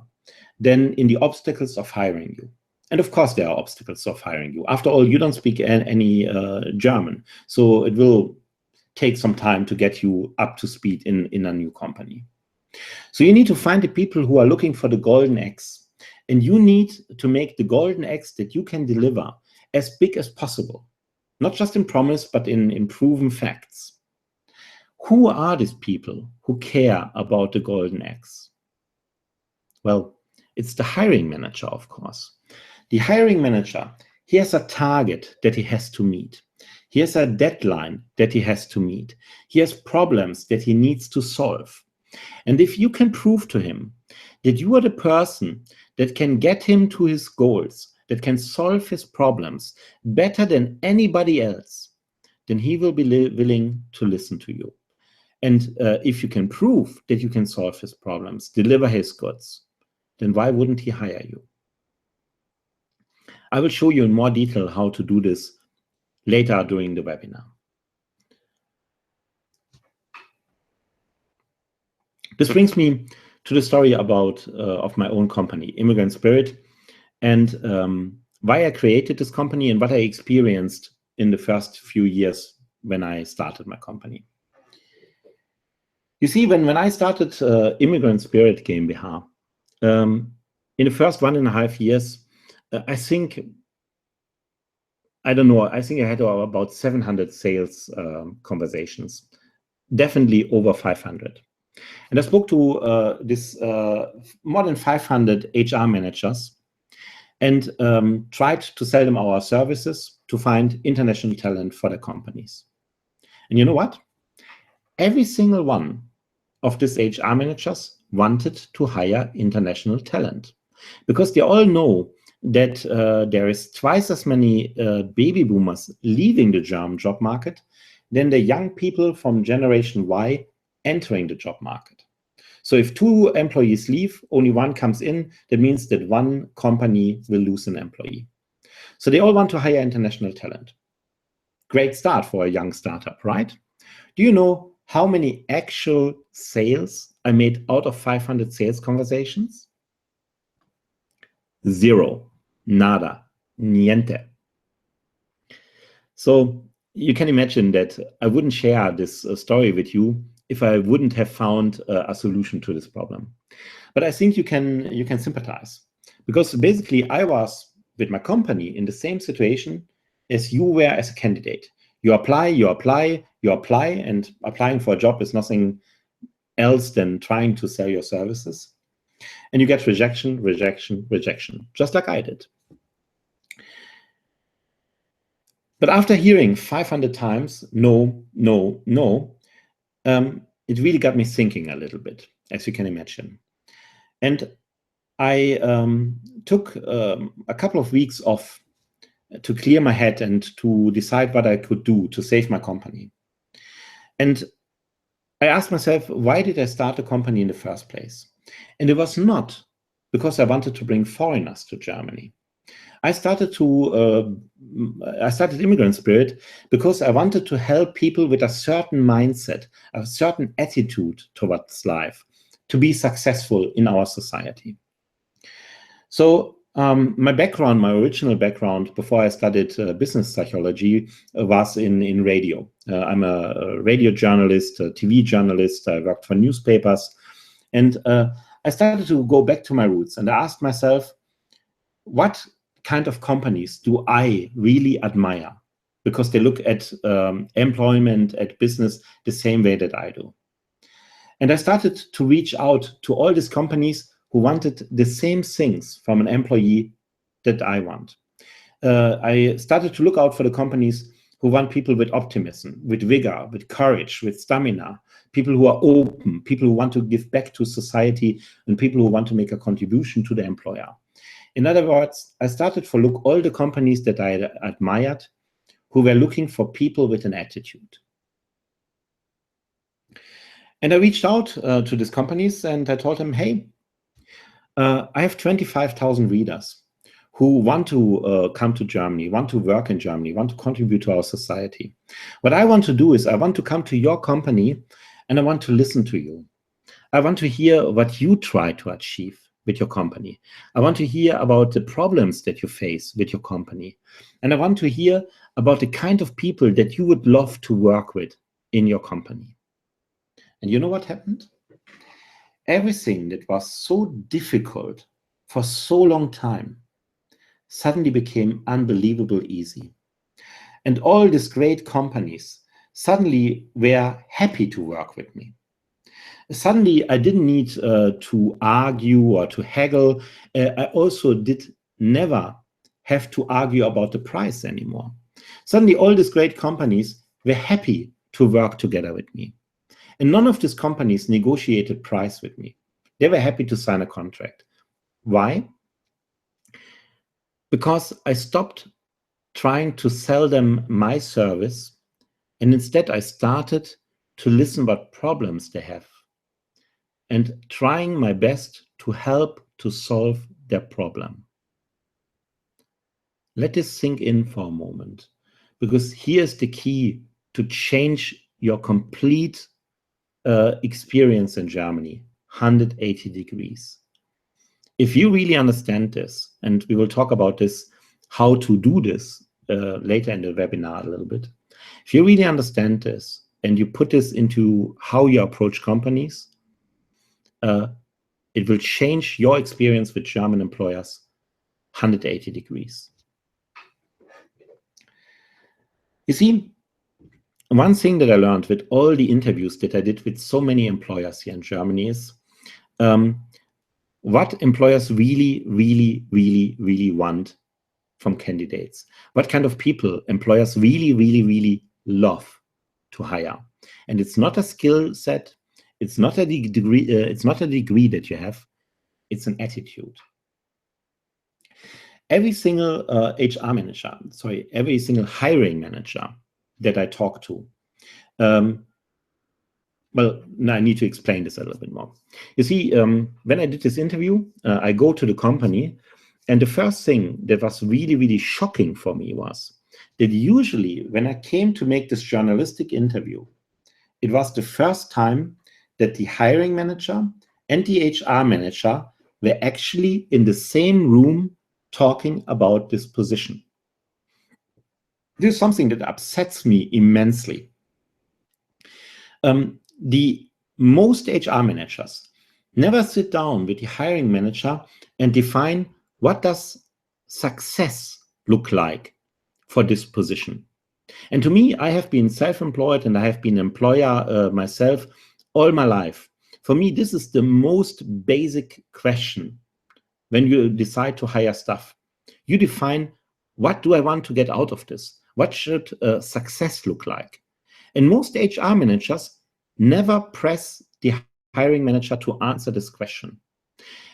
than in the obstacles of hiring you. And of course, there are obstacles of hiring you. After all, you don't speak any German, so it will take some time to get you up to speed in a new company. So you need to find the people who are looking for the golden eggs, and you need to make the golden eggs that you can deliver as big as possible, not just in promise, but in proven facts. Who are these people who care about the golden eggs? Well, it's the hiring manager, of course. The hiring manager, he has a target that he has to meet. He has a deadline that he has to meet. He has problems that he needs to solve. And if you can prove to him that you are the person that can get him to his goals, that can solve his problems better than anybody else, then he will be willing to listen to you. And if you can prove that you can solve his problems, deliver his goods, then why wouldn't he hire you? I will show you in more detail how to do this later during the webinar. This brings me to the story about of my own company, Immigrant Spirit, and why I created this company and what I experienced in the first few years when I started my company. You see, when I started Immigrant Spirit GmbH, in the first 1.5 years, I think I had about 700 sales conversations, definitely over 500. And I spoke to this more than 500 HR managers and tried to sell them our services to find international talent for their companies. And you know what? Every single one of these HR managers wanted to hire international talent because they all know that there is twice as many baby boomers leaving the German job market than the young people from Generation Y entering the job market. So if 2 employees leave, only 1 comes in, that means that 1 company will lose an employee. So they all want to hire international talent. Great start for a young startup, right? Do you know how many actual sales I made out of 500 sales conversations? 0, nada, niente. So you can imagine that I wouldn't share this story with you if I wouldn't have found a solution to this problem. But I think you can sympathize, because basically I was with my company in the same situation as you were as a candidate. You apply, and applying for a job is nothing else than trying to sell your services. And you get rejection, rejection, rejection, just like I did. But after hearing 500 times, no, no, no, it really got me thinking a little bit, as you can imagine. And I took a couple of weeks off to clear my head and to decide what I could do to save my company. And I asked myself, why did I start a company in the first place? And it was not because I wanted to bring foreigners to Germany. I started Immigrant Spirit because I wanted to help people with a certain mindset, a certain attitude towards life, to be successful in our society. So my original background before I studied business psychology was in radio. I'm a radio journalist, a TV journalist. I worked for newspapers. And I started to go back to my roots, and I asked myself, what kind of companies do I really admire? Because they look at employment, at business, the same way that I do. And I started to reach out to all these companies who wanted the same things from an employee that I want. I started to look out for the companies who want people with optimism, with vigor, with courage, with stamina, people who are open, people who want to give back to society, and people who want to make a contribution to the employer. In other words, I started to look all the companies that I admired who were looking for people with an attitude. And I reached out to these companies and I told them, hey, I have 25,000 readers who want to come to Germany, want to work in Germany, want to contribute to our society. What I want to do is I want to come to your company and I want to listen to you. I want to hear what you try to achieve with your company. I want to hear about the problems that you face with your company. And I want to hear about the kind of people that you would love to work with in your company. And you know what happened? Everything that was so difficult for so long time suddenly became unbelievably easy. And all these great companies suddenly were happy to work with me. Suddenly, I didn't need to argue or to haggle. I also did never have to argue about the price anymore. Suddenly, all these great companies were happy to work together with me. And none of these companies negotiated price with me. They were happy to sign a contract. Why? Because I stopped trying to sell them my service, and instead I started to listen what problems they have and trying my best to help to solve their problem. Let this sink in for a moment, because here's the key to change your complete experience in Germany, 180 degrees. If you really understand this, and we will talk about this, how to do this later in the webinar a little bit. If you really understand this and you put this into how you approach companies, it will change your experience with German employers 180 degrees. You see, one thing that I learned with all the interviews that I did with so many employers here in Germany is what employers really, really, really, really want from candidates. What kind of people employers really, really, really love to hire. And it's not a skill set. It's not a degree. It's not a degree that you have. It's an attitude. Every single HR manager, every single hiring manager that I talk to, well, now I need to explain this a little bit more. You see, when I did this interview, I go to the company, and the first thing that was really, really shocking for me was that usually when I came to make this journalistic interview, it was the first time that the hiring manager and the HR manager were actually in the same room talking about this position. This is something that upsets me immensely. The most HR managers never sit down with the hiring manager and define what does success look like for this position. And to me, I have been self-employed and I have been an employer myself all my life. For me, this is the most basic question when you decide to hire staff. You define, what do I want to get out of this? What should success look like? And most HR managers never press the hiring manager to answer this question.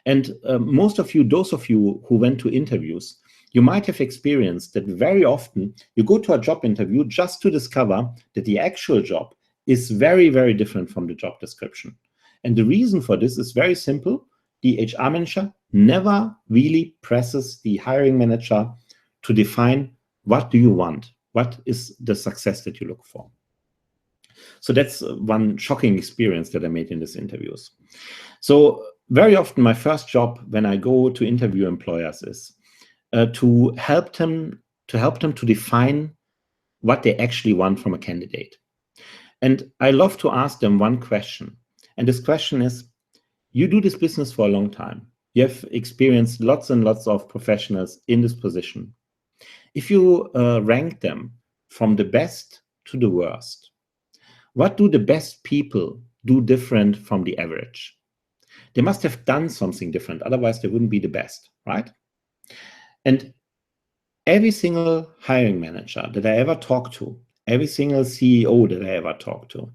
And most of you, those of you who went to interviews, you might have experienced that very often you go to a job interview just to discover that the actual job is very, very different from the job description. And the reason for this is very simple. The HR manager never really presses the hiring manager to define what do you want, what is the success that you look for. So that's one shocking experience that I made in these interviews. So very often my first job when I go to interview employers is to help them to define what they actually want from a candidate. And I love to ask them one question. And this question is, you do this business for a long time. You have experienced lots and lots of professionals in this position. If you rank them from the best to the worst, what do the best people do different from the average? They must have done something different, otherwise they wouldn't be the best, right? And every single hiring manager that I ever talked to, every single CEO that I ever talked to,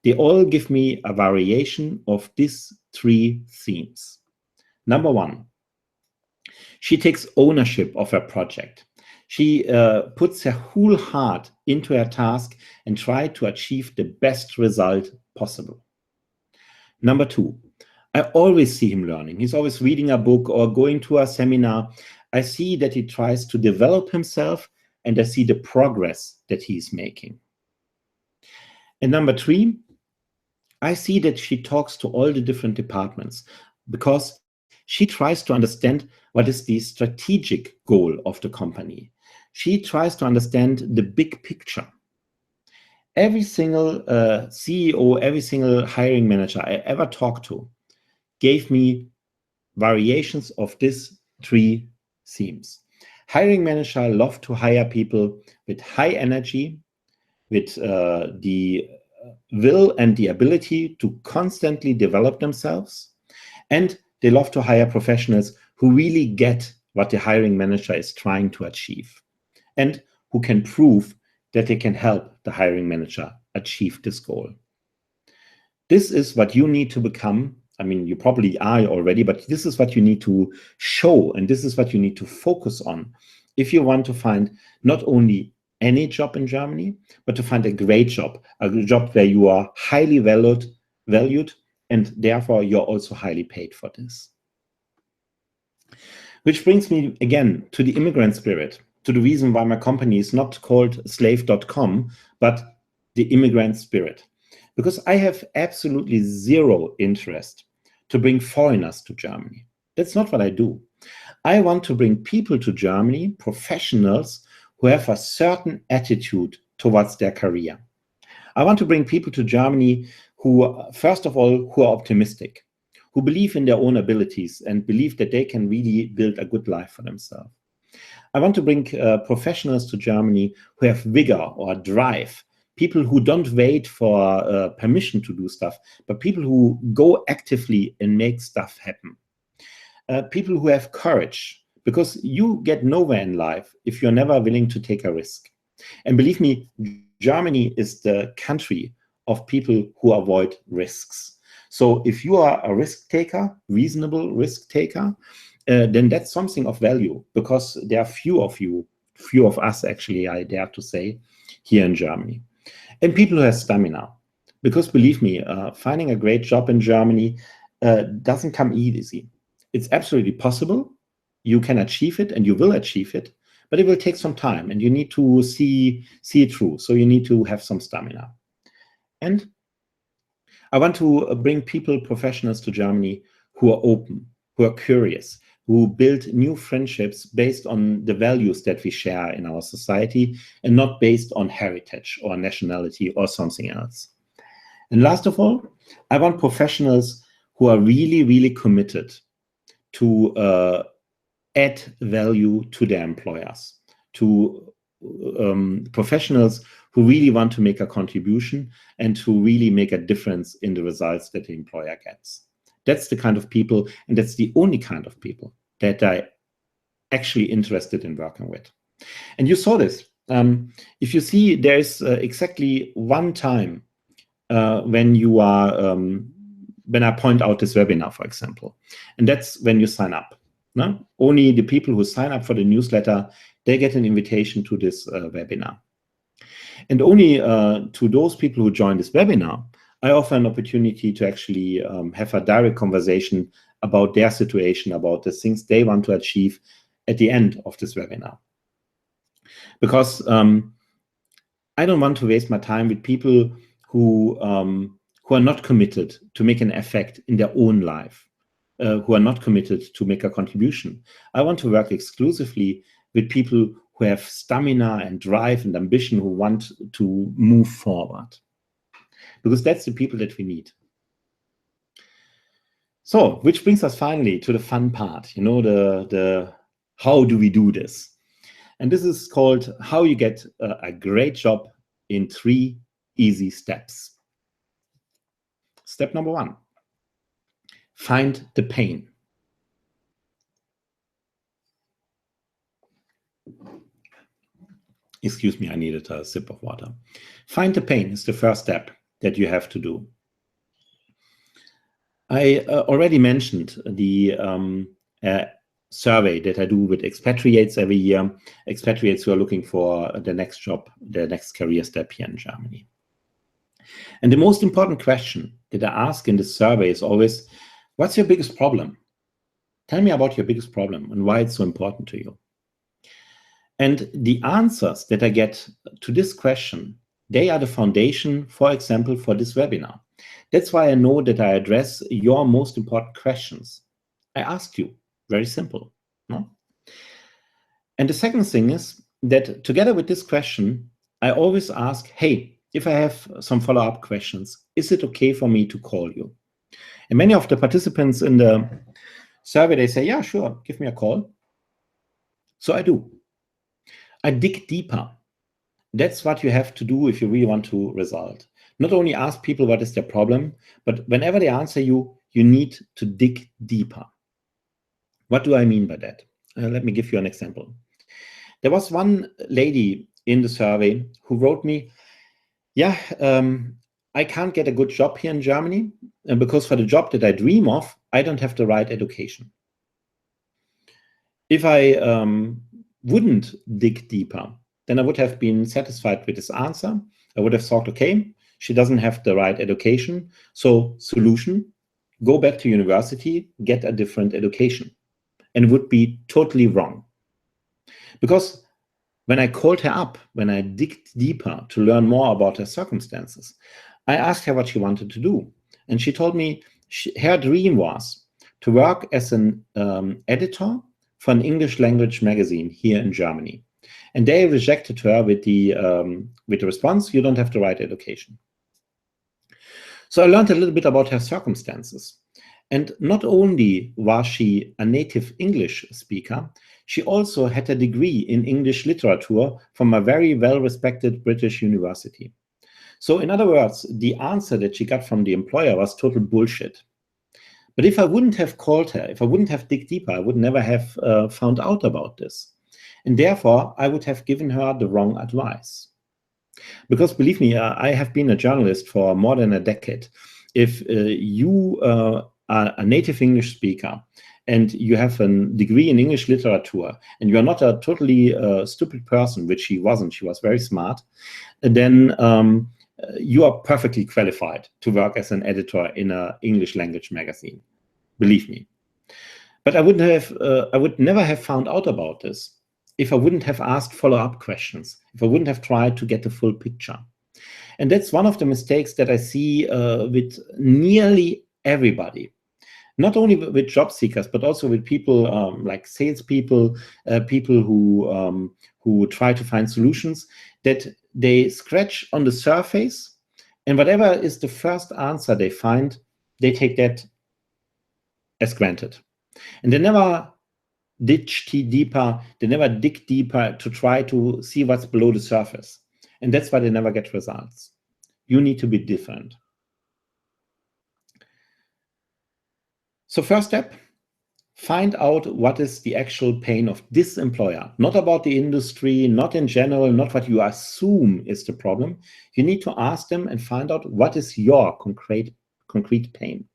they all give me a variation of these three themes. Number one, she takes ownership of her project. She puts her whole heart into her task and tries to achieve the best result possible. Number two, I always see him learning. He's always reading a book or going to a seminar. I see that he tries to develop himself, and I see the progress that he's making. And number three, I see that she talks to all the different departments because she tries to understand what is the strategic goal of the company. She tries to understand the big picture. Every single CEO, every single hiring manager I ever talked to gave me variations of these three themes. Hiring manager love to hire people with high energy, with the will and the ability to constantly develop themselves, and they love to hire professionals who really get what the hiring manager is trying to achieve and who can prove that they can help the hiring manager achieve this goal. This is what you need to become. I mean, you probably are already, but this is what you need to show, and this is what you need to focus on if you want to find not only any job in Germany, but to find a great job, a job where you are highly valued, and therefore you're also highly paid for this. Which brings me again to the immigrant spirit, to the reason why my company is not called slave.com, but the immigrant spirit. Because I have absolutely zero interest to bring foreigners to Germany. That's not what I do. I want to bring people to Germany, professionals who have a certain attitude towards their career. I want to bring people to Germany who, first of all, who are optimistic, who believe in their own abilities and believe that they can really build a good life for themselves. I want to bring professionals to Germany who have vigor or drive, people who don't wait for permission to do stuff, but people who go actively and make stuff happen. People who have courage, because you get nowhere in life if you're never willing to take a risk. And believe me, Germany is the country of people who avoid risks. So if you are a risk taker, reasonable risk taker, then that's something of value, because there are few of us actually, I dare to say, here in Germany. And people who have stamina, because believe me, finding a great job in Germany doesn't come easy. It's absolutely possible. You can achieve it and you will achieve it, but it will take some time and you need to see it through. So you need to have some stamina. And I want to bring people, professionals to Germany who are open, who are curious, who build new friendships based on the values that we share in our society and not based on heritage or nationality or something else. And last of all, I want professionals who are really, really committed to add value to their employers, to professionals who really want to make a contribution and to really make a difference in the results that the employer gets. That's the kind of people, and that's the only kind of people that I'm actually interested in working with. And you saw this. If you see, there's exactly one time when you are, when I point out this webinar, for example, and that's when you sign up. No? Only the people who sign up for the newsletter, they get an invitation to this webinar. And only to those people who join this webinar, I offer an opportunity to actually have a direct conversation about their situation, about the things they want to achieve at the end of this webinar. Because I don't want to waste my time with people who are not committed to make an effect in their own life, who are not committed to make a contribution. I want to work exclusively with people who have stamina and drive and ambition, who want to move forward. Because that's the people that we need. So, which brings us finally to the fun part, you know, the how do we do this? And this is called how you get a great job in 3 easy steps. Step number 1, find the pain. Excuse me, I needed a sip of water. Find the pain is the first step that you have to do. I already mentioned the survey that I do with expatriates every year, expatriates who are looking for the next job, the next career step here in Germany. And the most important question that I ask in this survey is always, what's your biggest problem? Tell me about your biggest problem and why it's so important to you. And the answers that I get to this question, they are the foundation, for example, for this webinar. That's why I know that I address your most important questions. I ask you, very simple, no? And the second thing is that together with this question, I always ask, hey, if I have some follow-up questions, is it okay for me to call you? And many of the participants in the survey, they say, yeah, sure, give me a call. So I do. I dig deeper. That's what you have to do if you really want to result. Not only ask people what is their problem, but whenever they answer you, you need to dig deeper. What do I mean by that? Let me give you an example. There was one lady in the survey who wrote me, yeah, I can't get a good job here in Germany because for the job that I dream of, I don't have the right education. If I wouldn't dig deeper, then I would have been satisfied with this answer. I would have thought, okay, she doesn't have the right education. So solution, go back to university, get a different education. And would be totally wrong. Because when I called her up, when I digged deeper to learn more about her circumstances, I asked her what she wanted to do. And she told me her dream was to work as an editor for an English language magazine here in Germany. And they rejected her with the response, you don't have the right education. So I learned a little bit about her circumstances. And not only was she a native English speaker, she also had a degree in English literature from a very well-respected British university. So in other words, the answer that she got from the employer was total bullshit. But if I wouldn't have called her, if I wouldn't have dig deeper, I would never have found out about this. And therefore, I would have given her the wrong advice. Because believe me, I have been a journalist for more than a decade. If you are a native English speaker and you have a degree in English literature and you're not a totally stupid person, which she wasn't, she was very smart, then you are perfectly qualified to work as an editor in an English language magazine. Believe me. But I would never have found out about this if I wouldn't have asked follow-up questions, if I wouldn't have tried to get the full picture. And that's one of the mistakes that I see with nearly everybody. Not only with job seekers, but also with people like salespeople, people who try to find solutions, that they scratch on the surface, and whatever is the first answer they find, they take that as granted. And they never dig deeper, they never dig deeper to try to see what's below the surface. And that's why they never get results. You need to be different. So first step, find out what is the actual pain of this employer, not about the industry, not in general, not what you assume is the problem. You need to ask them and find out what is your concrete pain.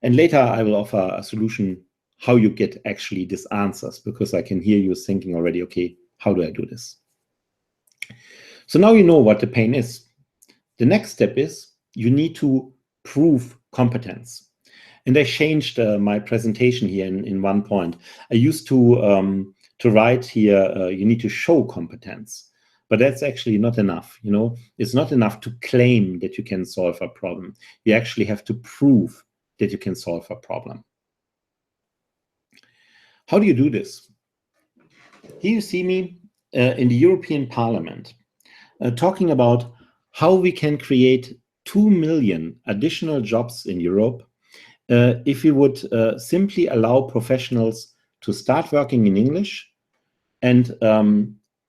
And later I will offer a solution how you get actually these answers, because I can hear you thinking already, okay, how do I do this? So now you know what the pain is. The next step is you need to prove competence. And I changed my presentation here in one point. I used to write here, you need to show competence. But that's actually not enough. You know, it's not enough to claim that you can solve a problem. You actually have to prove that you can solve a problem. How do you do this? Here you see me in the European Parliament talking about how we can create 2 million additional jobs in Europe if we would simply allow professionals to start working in English and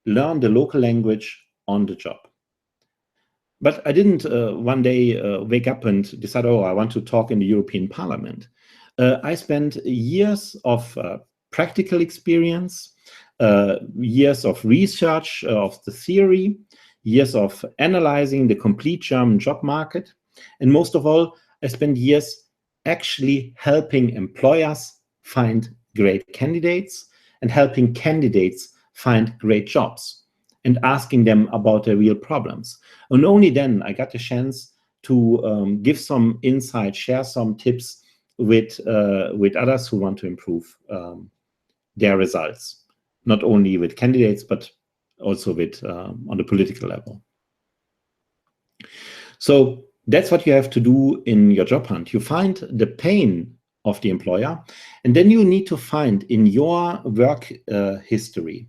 learn the local language on the job. But I didn't one day wake up and decide, oh, I want to talk in the European Parliament. I spent years of practical experience, years of research of the theory, years of analyzing the complete German job market, and most of all, I spent years actually helping employers find great candidates and helping candidates find great jobs and asking them about their real problems. And only then I got the chance to give some insight, share some tips with others who want to improve their results, not only with candidates, but also with on the political level. So that's what you have to do in your job hunt. You find the pain of the employer, and then you need to find in your work history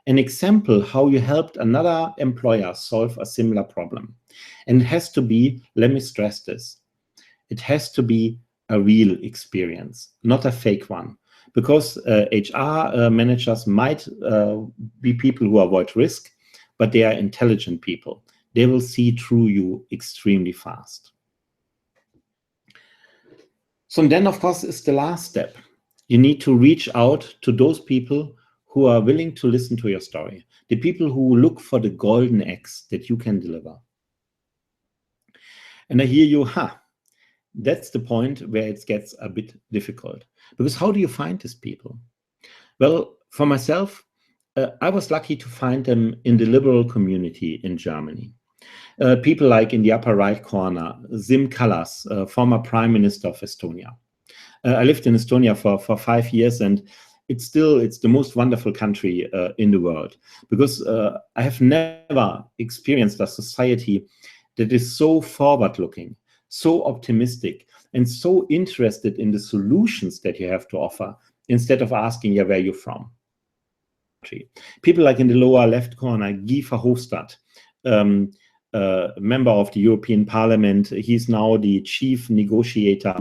an example how you helped another employer solve a similar problem. And it has to be, let me stress this, it has to be a real experience, not a fake one. Because HR managers might be people who avoid risk, but they are intelligent people. They will see through you extremely fast. So then, of course, is the last step. You need to reach out to those people who are willing to listen to your story, the people who look for the golden eggs that you can deliver. And I hear you, that's the point where it gets a bit difficult. Because how do you find these people? Well, for myself, I was lucky to find them in the liberal community in Germany. People like in the upper right corner, Siim Kallas, former Prime Minister of Estonia. I lived in Estonia for 5 years, and it's the most wonderful country in the world, because I have never experienced a society that is so forward-looking, so optimistic, and so interested in the solutions that you have to offer, instead of asking, yeah, where are you from? People like in the lower left corner, Guy Verhofstadt, member of the European Parliament. He's now the chief negotiator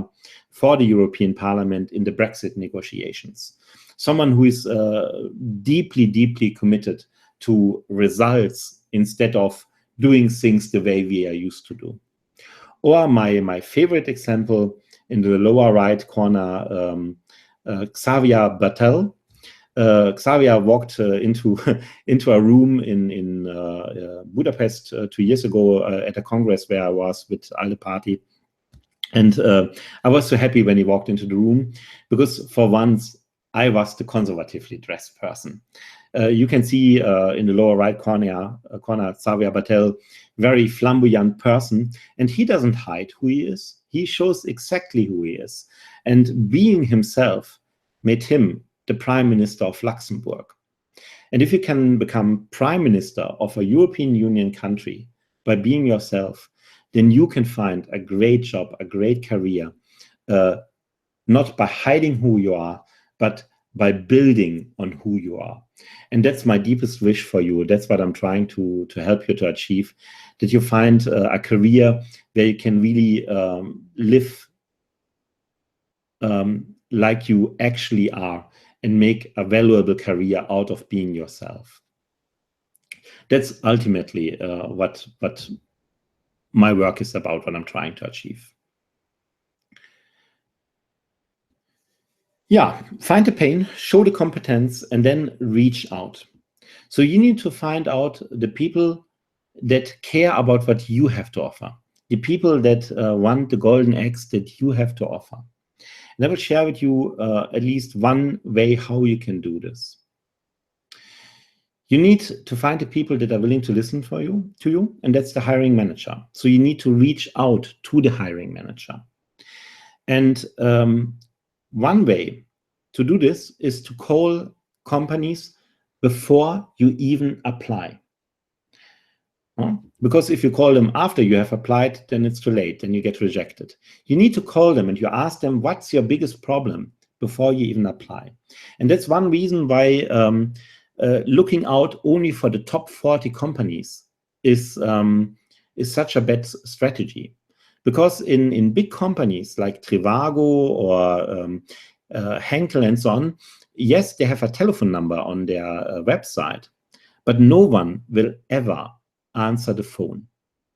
for the European Parliament in the Brexit negotiations. Someone who is deeply, deeply committed to results instead of doing things the way we are used to do. Or my favorite example in the lower right corner, Xavier Bettel. Xavier walked into a room in Budapest 2 years ago at a congress where I was with ALDE Party. And I was so happy when he walked into the room, because for once I was the conservatively dressed person. You can see in the lower right corner Xavier Bettel, very flamboyant person, and he doesn't hide who he is. He shows exactly who he is. And being himself made him the Prime Minister of Luxembourg. And if you can become Prime Minister of a European Union country by being yourself, then you can find a great job, a great career, not by hiding who you are, but by building on who you are. And that's my deepest wish for you. That's what I'm trying to help you to achieve, that you find a career where you can really live like you actually are, and make a valuable career out of being yourself. That's ultimately what my work is about, what I'm trying to achieve. Yeah, find the pain, show the competence, and then reach out. So you need to find out the people that care about what you have to offer, the people that want the golden eggs that you have to offer. And I will share with you at least one way how you can do this. You need to find the people that are willing to listen to you, and that's the hiring manager. So you need to reach out to the hiring manager. And one way to do this is to call companies before you even apply. Because if you call them after you have applied, then it's too late, then you get rejected. You need to call them and you ask them, what's your biggest problem before you even apply? And that's one reason why looking out only for the top 40 companies is such a bad strategy. Because in big companies like Trivago or Henkel and so on, yes, they have a telephone number on their website, but no one will ever answer the phone,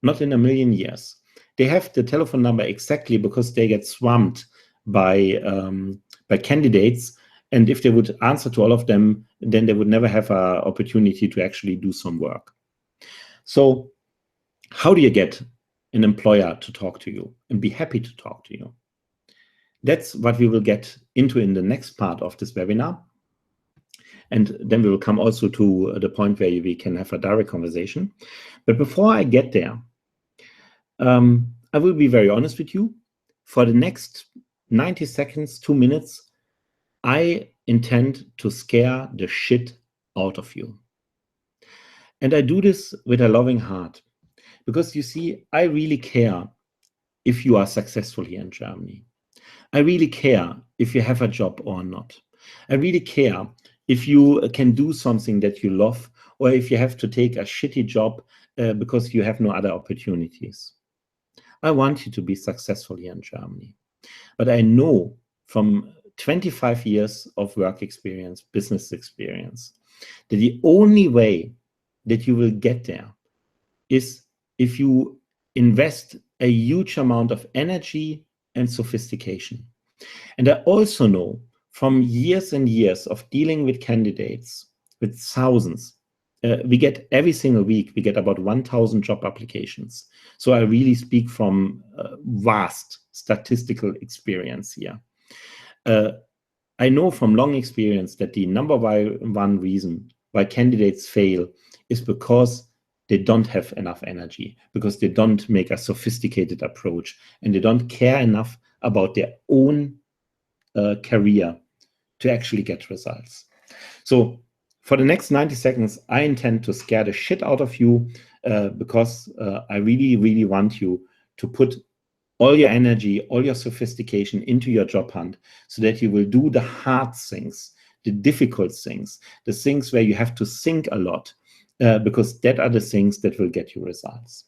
not in a million years. They have the telephone number exactly because they get swamped by candidates, and if they would answer to all of them, then they would never have an opportunity to actually do some work. So how do you get an employer to talk to you and be happy to talk to you? That's what we will get into in the next part of this webinar. And then we will come also to the point where we can have a direct conversation. But before I get there, I will be very honest with you. For the next 90 seconds, 2 minutes, I intend to scare the shit out of you. And I do this with a loving heart. Because you see, I really care if you are successful here in Germany. I really care if you have a job or not. I really care if you can do something that you love, or if you have to take a shitty job because you have no other opportunities. I want you to be successful here in Germany. But I know from 25 years of work experience, business experience, that the only way that you will get there is if you invest a huge amount of energy and sophistication. And I also know from years and years of dealing with candidates, with thousands, we get every single week, we get about 1,000 job applications. So I really speak from vast statistical experience here. I know from long experience that the number one reason why candidates fail is because they don't have enough energy, because they don't make a sophisticated approach, and they don't care enough about their own career to actually get results. So for the next 90 seconds, I intend to scare the shit out of you because I really, really want you to put all your energy, all your sophistication into your job hunt so that you will do the hard things, the difficult things, the things where you have to think a lot, because that are the things that will get you results.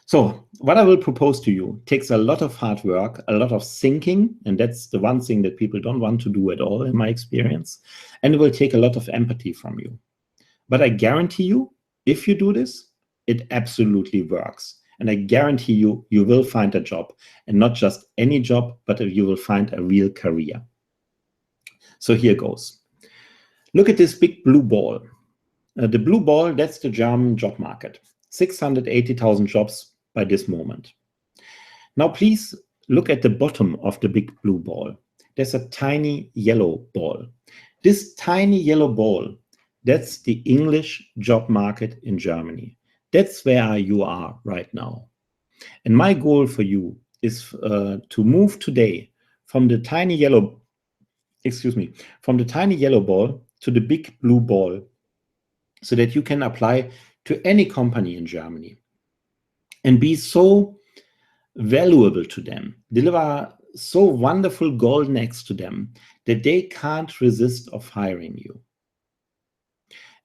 So what I will propose to you takes a lot of hard work, a lot of thinking, and that's the one thing that people don't want to do at all in my experience, and it will take a lot of empathy from you. But I guarantee you, if you do this, it absolutely works. And I guarantee you, you will find a job, and not just any job, but you will find a real career. So here goes. Look at this big blue ball. The blue ball, that's the German job market. 680,000 jobs by this moment. Now, please look at the bottom of the big blue ball. There's a tiny yellow ball. This tiny yellow ball, that's the English job market in Germany. That's where you are right now. And my goal for you is to move today from the tiny yellow, from the tiny yellow ball to the big blue ball, so that you can apply to any company in Germany and be so valuable to them, deliver so wonderful golden eggs to them that they can't resist of hiring you.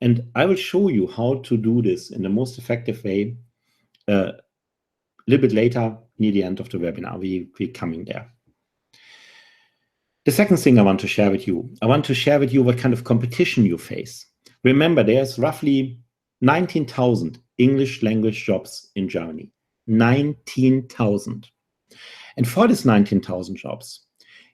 And I will show you how to do this in the most effective way a little bit later, near the end of the webinar. We're coming there. The second thing I want to share with you, I want to share with you what kind of competition you face. Remember, there's roughly 19,000 English language jobs in Germany. 19,000. And for this 19,000 jobs,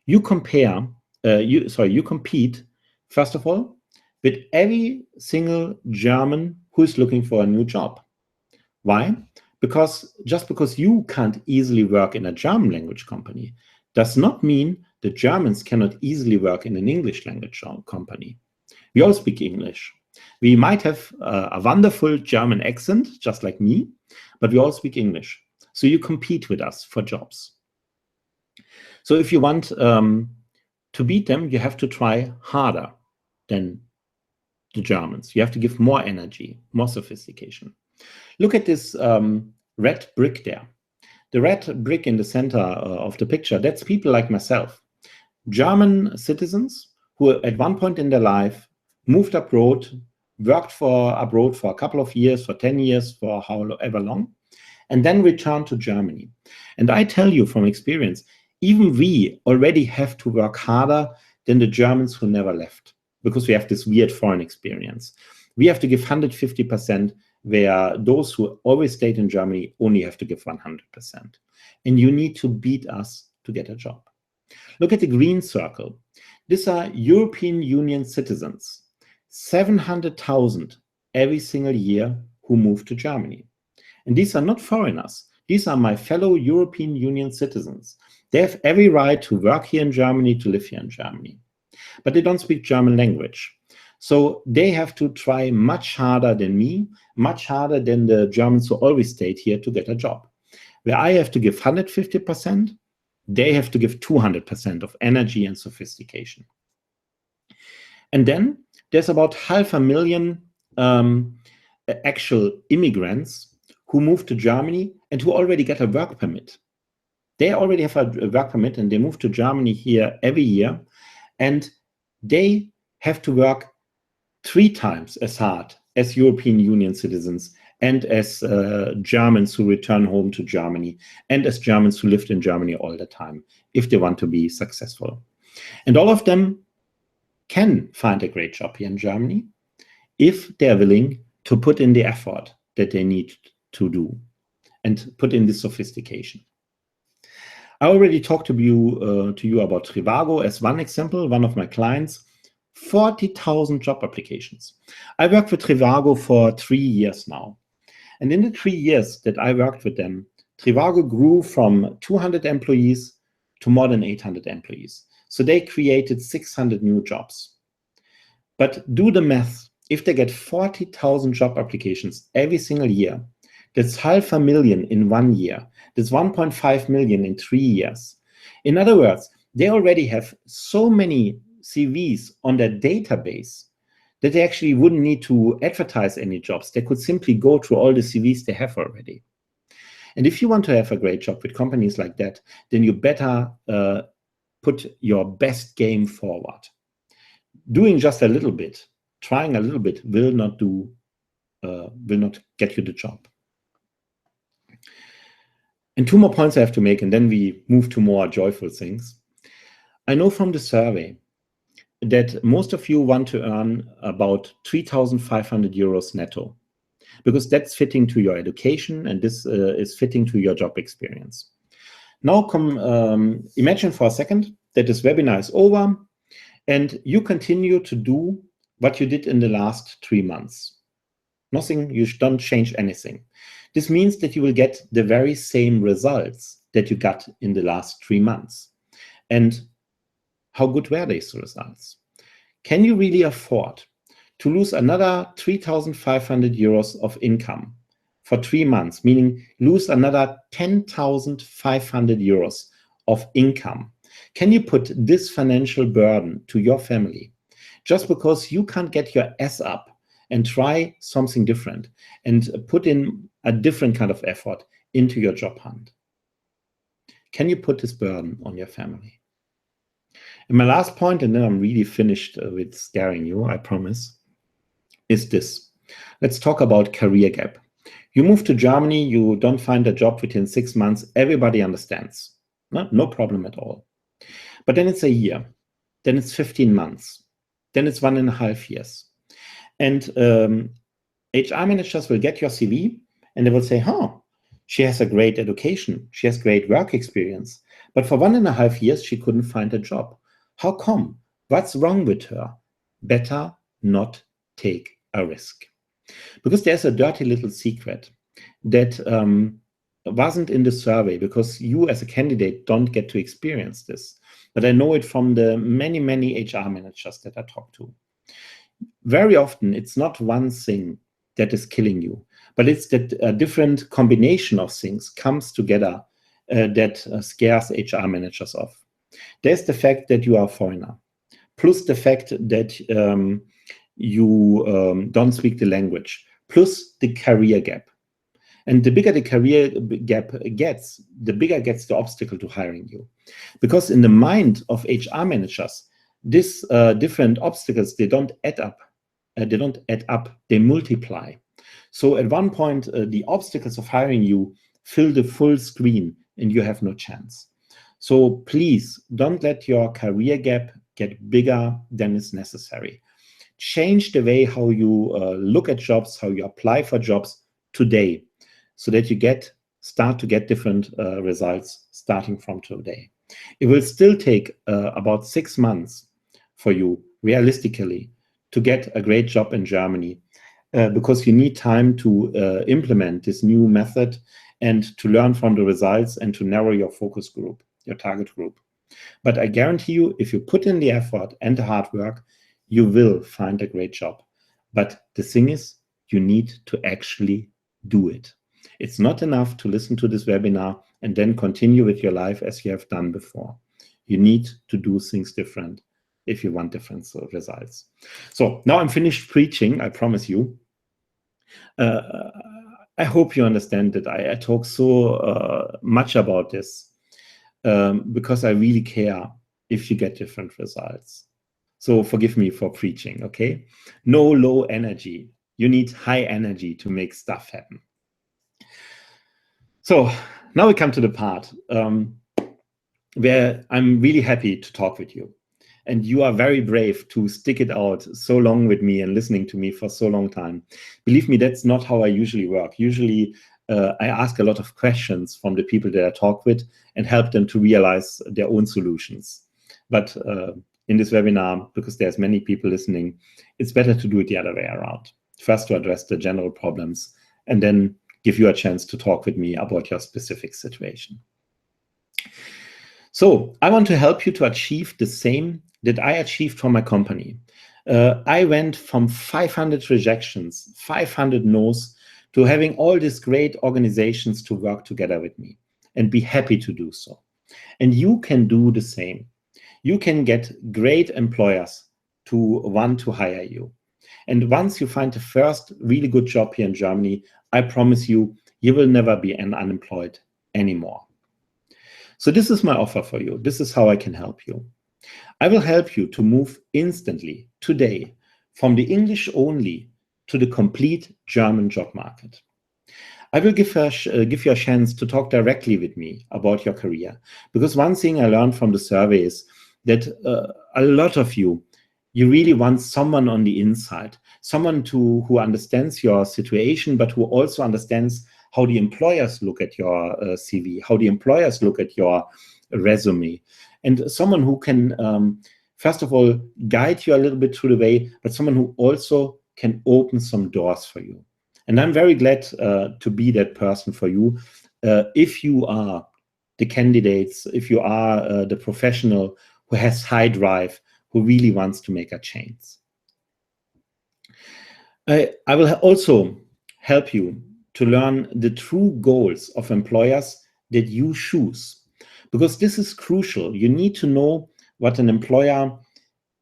you compete, first of all, with every single German who is looking for a new job. Why? Because just because you can't easily work in a German language company does not mean that Germans cannot easily work in an English language company. We all speak English. We might have a wonderful German accent, just like me, but we all speak English. So you compete with us for jobs. So if you want to beat them, you have to try harder than the Germans. You have to give more energy, more sophistication. Look at this red brick there. The red brick in the center of the picture, that's people like myself. German citizens who at one point in their life moved abroad, worked abroad for a couple of years, for 10 years, for however long, and then returned to Germany. And I tell you from experience, even we already have to work harder than the Germans who never left, because we have this weird foreign experience. We have to give 150%, where those who always stayed in Germany only have to give 100%. And you need to beat us to get a job. Look at the green circle. These are European Union citizens, 700,000 every single year who move to Germany. And these are not foreigners. These are my fellow European Union citizens. They have every right to work here in Germany, to live here in Germany. But they don't speak German language. So they have to try much harder than me, much harder than the Germans who always stayed here to get a job. Where I have to give 150%, they have to give 200% of energy and sophistication. And then there's about 500,000 actual immigrants who move to Germany and who already get a work permit. They already have a work permit and they move to Germany here every year, and they have to work 3 times as hard as European Union citizens and as Germans who return home to Germany and as Germans who lived in Germany all the time if they want to be successful. And all of them can find a great job here in Germany if they're willing to put in the effort that they need to do and put in the sophistication. I already talked to you about Trivago as one example, one of my clients. 40,000 job applications. I worked with Trivago for 3 years now. And in the 3 years that I worked with them, Trivago grew from 200 employees to more than 800 employees. So they created 600 new jobs. But do the math. If they get 40,000 job applications every single year, that's 500,000 in 1 year. That's 1.5 million in 3 years. In other words, they already have so many CVs on their database that they actually wouldn't need to advertise any jobs. They could simply go through all the CVs they have already. And if you want to have a great job with companies like that, then you better put your best game forward. Doing just a little bit, trying a little bit will not get you the job. And 2 more points I have to make, and then we move to more joyful things. I know from the survey that most of you want to earn about 3,500 euros netto, because that's fitting to your education and this is fitting to your job experience. Now imagine for a second that this webinar is over and you continue to do what you did in the last 3 months. Nothing, you don't change anything. This means that you will get the very same results that you got in the last 3 months. And how good were these results? Can you really afford to lose another 3,500 euros of income for 3 months, meaning lose another 10,500 euros of income? Can you put this financial burden to your family just because you can't get your ass up and try something different and put in a different kind of effort into your job hunt? Can you put this burden on your family? And my last point, and then I'm really finished with scaring you, I promise, is this. Let's talk about career gap. You move to Germany, you don't find a job within 6 months, everybody understands. No problem at all. But then it's a year, then it's 15 months, then it's 1.5 years. And HR managers will get your CV and they will say, she has a great education, she has great work experience, but for 1.5 years, she couldn't find a job. How come? What's wrong with her? Better not take a risk. Because there's a dirty little secret that wasn't in the survey because you as a candidate don't get to experience this. But I know it from the many, many HR managers that I talk to. Very often, it's not one thing that is killing you, but it's that a different combination of things comes together that scares HR managers off. There's the fact that you are a foreigner, plus the fact that you don't speak the language, plus the career gap. And the bigger the career gap gets, the bigger gets the obstacle to hiring you. Because in the mind of HR managers, these different obstacles, they don't add up. They multiply. So at one point, the obstacles of hiring you fill the full screen and you have no chance. So please don't let your career gap get bigger than is necessary. Change the way how you look at jobs, how you apply for jobs today, so that you start to get different results starting from today. It will still take about 6 months for you, realistically, to get a great job in Germany, because you need time to implement this new method and to learn from the results and to narrow your focus group, your target group. But I guarantee you, if you put in the effort and the hard work, you will find a great job. But the thing is, you need to actually do it. It's not enough to listen to this webinar and then continue with your life as you have done before. You need to do things different if you want different results. So now I'm finished preaching, I promise you. I hope you understand that I talk so much about this because I really care if you get different results. So forgive me for preaching, okay? No low energy. You need high energy to make stuff happen. So now we come to the part where I'm really happy to talk with you. And you are very brave to stick it out so long with me and listening to me for so long time. Believe me, that's not how I usually work. Usually, I ask a lot of questions from the people that I talk with and help them to realize their own solutions. But in this webinar, because there's many people listening, it's better to do it the other way around. First to address the general problems and then give you a chance to talk with me about your specific situation. So I want to help you to achieve the same that I achieved for my company. I went from 500 rejections, 500 no's, to having all these great organizations to work together with me and be happy to do so. And you can do the same. You can get great employers to want to hire you. And once you find the first really good job here in Germany, I promise you, you will never be unemployed anymore. So this is my offer for you. This is how I can help you. I will help you to move instantly, today, from the English only to the complete German job market. I will give you a chance to talk directly with me about your career. Because one thing I learned from the survey is that a lot of you really want someone on the inside, someone who understands your situation, but who also understands how the employers look at your CV, how the employers look at your resume, and someone who can, first of all, guide you a little bit through the way, but someone who also can open some doors for you. And I'm very glad to be that person for you. If you are the candidates, if you are the professional who has high drive, who really wants to make a change. I will also help you to learn the true goals of employers that you choose, because this is crucial. You need to know what an employer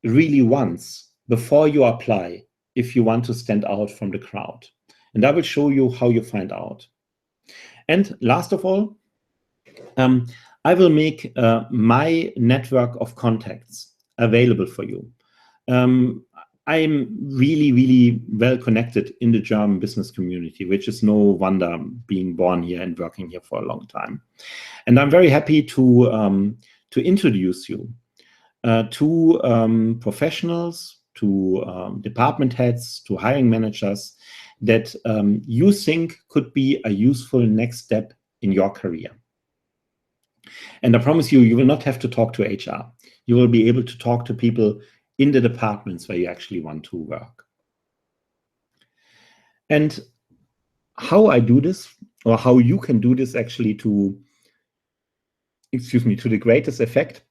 really wants before you apply if you want to stand out from the crowd. And I will show you how you find out. And last of all, I will make my network of contacts available for you. I'm really, really well connected in the German business community, which is no wonder being born here and working here for a long time. And I'm very happy to introduce you to professionals, to department heads, to hiring managers that you think could be a useful next step in your career. And I promise you, you will not have to talk to HR. You will be able to talk to people in the departments where you actually want to work. And how I do this or how you can do this actually to, to the greatest effect,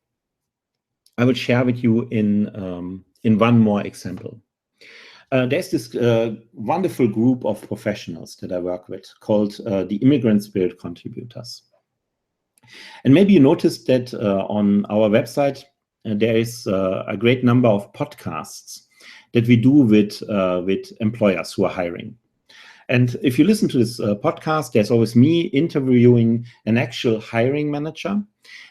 I will share with you in one more example. There's this wonderful group of professionals that I work with called the Immigrant Spirit Contributors. And maybe you noticed that on our website, there is a great number of podcasts that we do with employers who are hiring. And if you listen to this podcast, there's always me interviewing an actual hiring manager.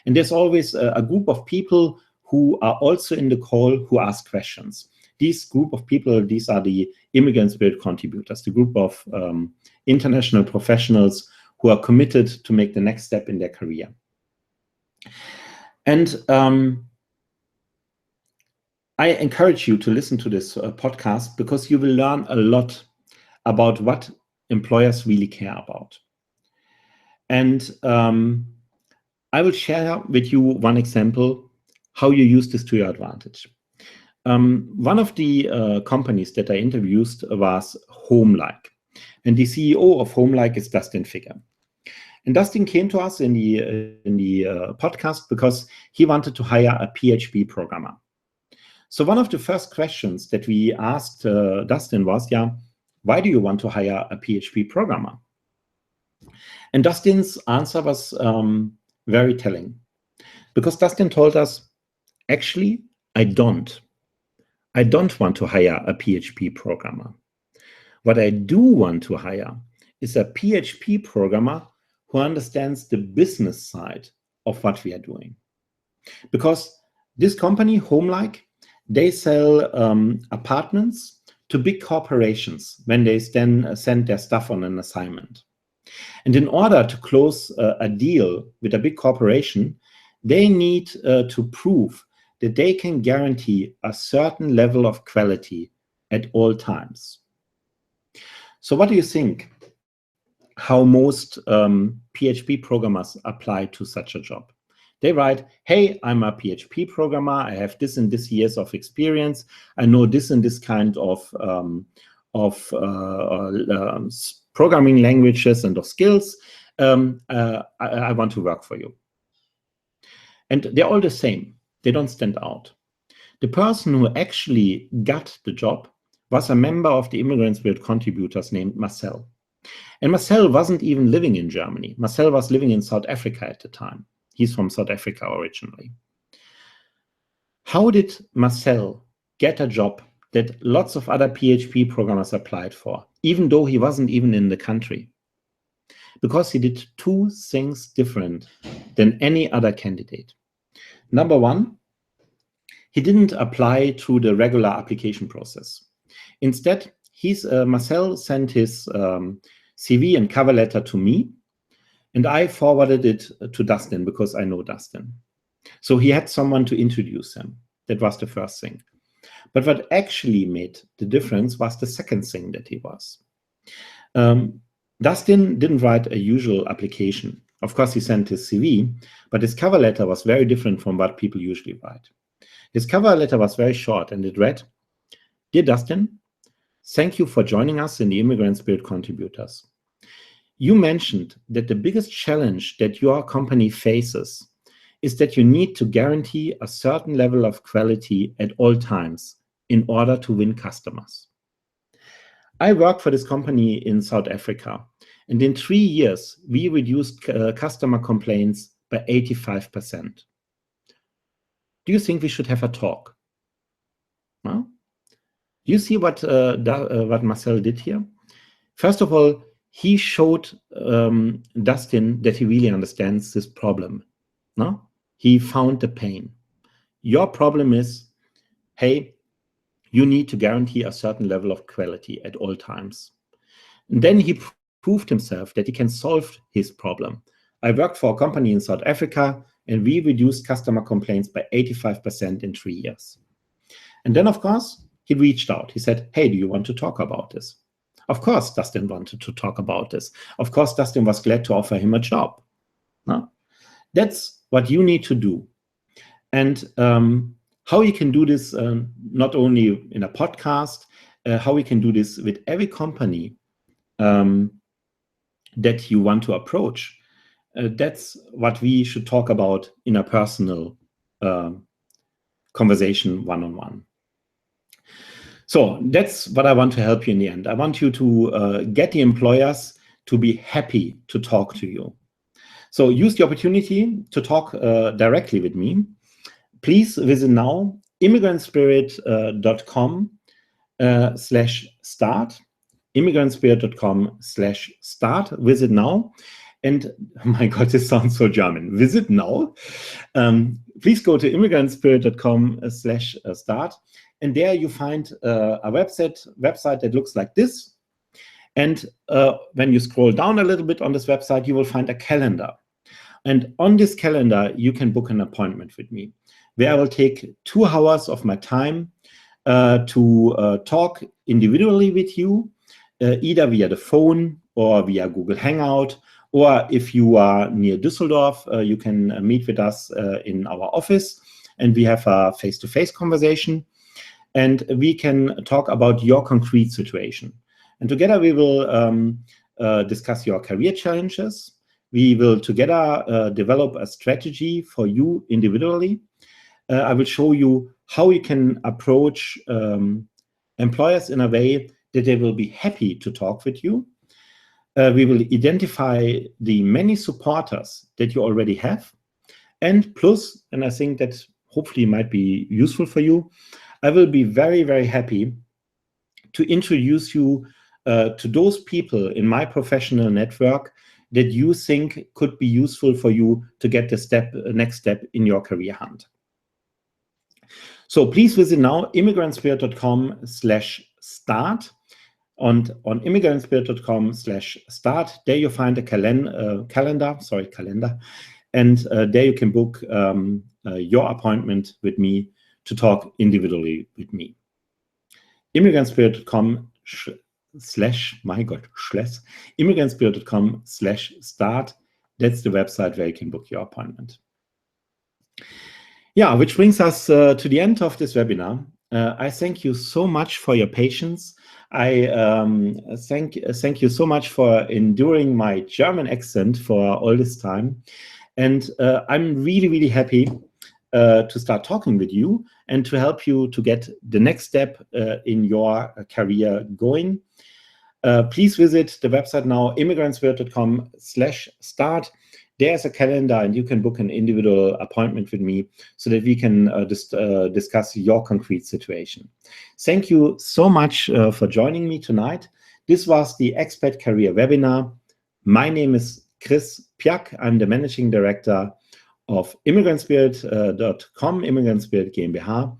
And there's always a group of people who are also in the call who ask questions. These group of people, these are the Immigrant Spirit Contributors, the group of international professionals who are committed to make the next step in their career. And I encourage you to listen to this podcast because you will learn a lot about what employers really care about. And I will share with you one example, how you use this to your advantage. One of the companies that I interviewed was Homelike. And the CEO of Homelike is Dustin Figger. And Dustin came to us in the podcast because he wanted to hire a PHP programmer. So one of the first questions that we asked Dustin was, why do you want to hire a PHP programmer? And Dustin's answer was very telling, because Dustin told us, actually, I don't want to hire a PHP programmer. What I do want to hire is a PHP programmer who understands the business side of what we are doing. Because this company, Homelike, they sell apartments to big corporations when they then send their stuff on an assignment. And in order to close a deal with a big corporation, they need to prove that they can guarantee a certain level of quality at all times. So what do you think? How most PHP programmers apply to such a job? They write, hey, I'm a PHP programmer. I have this and this years of experience. I know this and this kind of programming languages and of skills. I want to work for you. And they're all the same. They don't stand out. The person who actually got the job was a member of the Immigrant Spirit Contributors named Marcel. And Marcel wasn't even living in Germany. Marcel was living in South Africa at the time. He's from South Africa originally. How did Marcel get a job that lots of other PHP programmers applied for, even though he wasn't even in the country? Because he did two things different than any other candidate. Number one, he didn't apply through the regular application process. Instead, Marcel sent his CV and cover letter to me, and I forwarded it to Dustin because I know Dustin. So he had someone to introduce him. That was the first thing. But what actually made the difference was the second thing that he was. Dustin didn't write a usual application. Of course, he sent his CV, but his cover letter was very different from what people usually write. His cover letter was very short, and it read, "Dear Dustin, thank you for joining us in the Immigrant Spirit Contributors. You mentioned that the biggest challenge that your company faces is that you need to guarantee a certain level of quality at all times in order to win customers. I work for this company in South Africa, and in 3 years, we reduced customer complaints by 85%. Do you think we should have a talk?" Well, you see what Marcel did here? First of all, he showed Dustin that he really understands this problem. No? He found the pain. Your problem is, hey, you need to guarantee a certain level of quality at all times. And then he proved himself that he can solve his problem. I worked for a company in South Africa, and we reduced customer complaints by 85% in 3 years. And then, of course, he reached out. He said, hey, do you want to talk about this? Of course, Dustin wanted to talk about this. Of course, Dustin was glad to offer him a job. No? That's what you need to do. And how you can do this not only in a podcast, how we can do this with every company that you want to approach, that's what we should talk about in a personal conversation one-on-one. So that's what I want to help you in the end. I want you to get the employers to be happy to talk to you. So use the opportunity to talk directly with me. Please visit now immigrantspirit.com/start. immigrantspirit.com/start. Visit now. And oh my God, this sounds so German. Visit now. Please go to immigrantspirit.com/start. And there you find a website that looks like this. And when you scroll down a little bit on this website, you will find a calendar. And on this calendar, you can book an appointment with me, where I will take 2 hours of my time to talk individually with you, either via the phone or via Google Hangout. Or if you are near Düsseldorf, you can meet with us in our office, and we have a face-to-face conversation, and we can talk about your concrete situation. And together we will discuss your career challenges. We will together develop a strategy for you individually. I will show you how you can approach employers in a way that they will be happy to talk with you. We will identify the many supporters that you already have. And plus, and I think that hopefully might be useful for you, I will be very, very happy to introduce you to those people in my professional network that you think could be useful for you to get the next step in your career hunt. So please visit now immigrantspirit.com/start. And on immigrantspirit.com/start, there you find a calendar, and there you can book your appointment with me to talk individually with me. immigrantspirit.com/start. That's the website where you can book your appointment. Yeah, which brings us to the end of this webinar. I thank you so much for your patience. I thank you so much for enduring my German accent for all this time. And I'm really, really happy to start talking with you and to help you to get the next step in your career going. Please visit the website now, immigrantspirit.com/start. There's a calendar, and you can book an individual appointment with me so that we can discuss your concrete situation. Thank you so much for joining me tonight. This was the Expat Career webinar. My name is Chris Pyak. I'm the Managing Director of immigrantspirit.com, Immigrant Spirit GmbH.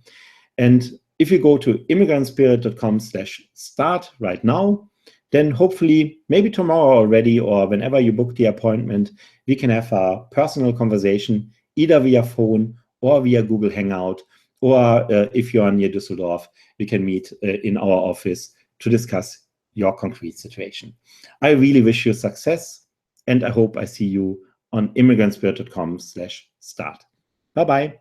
And if you go to immigrantspirit.com/start right now, then hopefully, maybe tomorrow already, or whenever you book the appointment, we can have a personal conversation, either via phone or via Google Hangout, or if you are near Düsseldorf, we can meet in our office to discuss your concrete situation. I really wish you success, and I hope I see you on immigrantspirit.com/start. Bye-bye.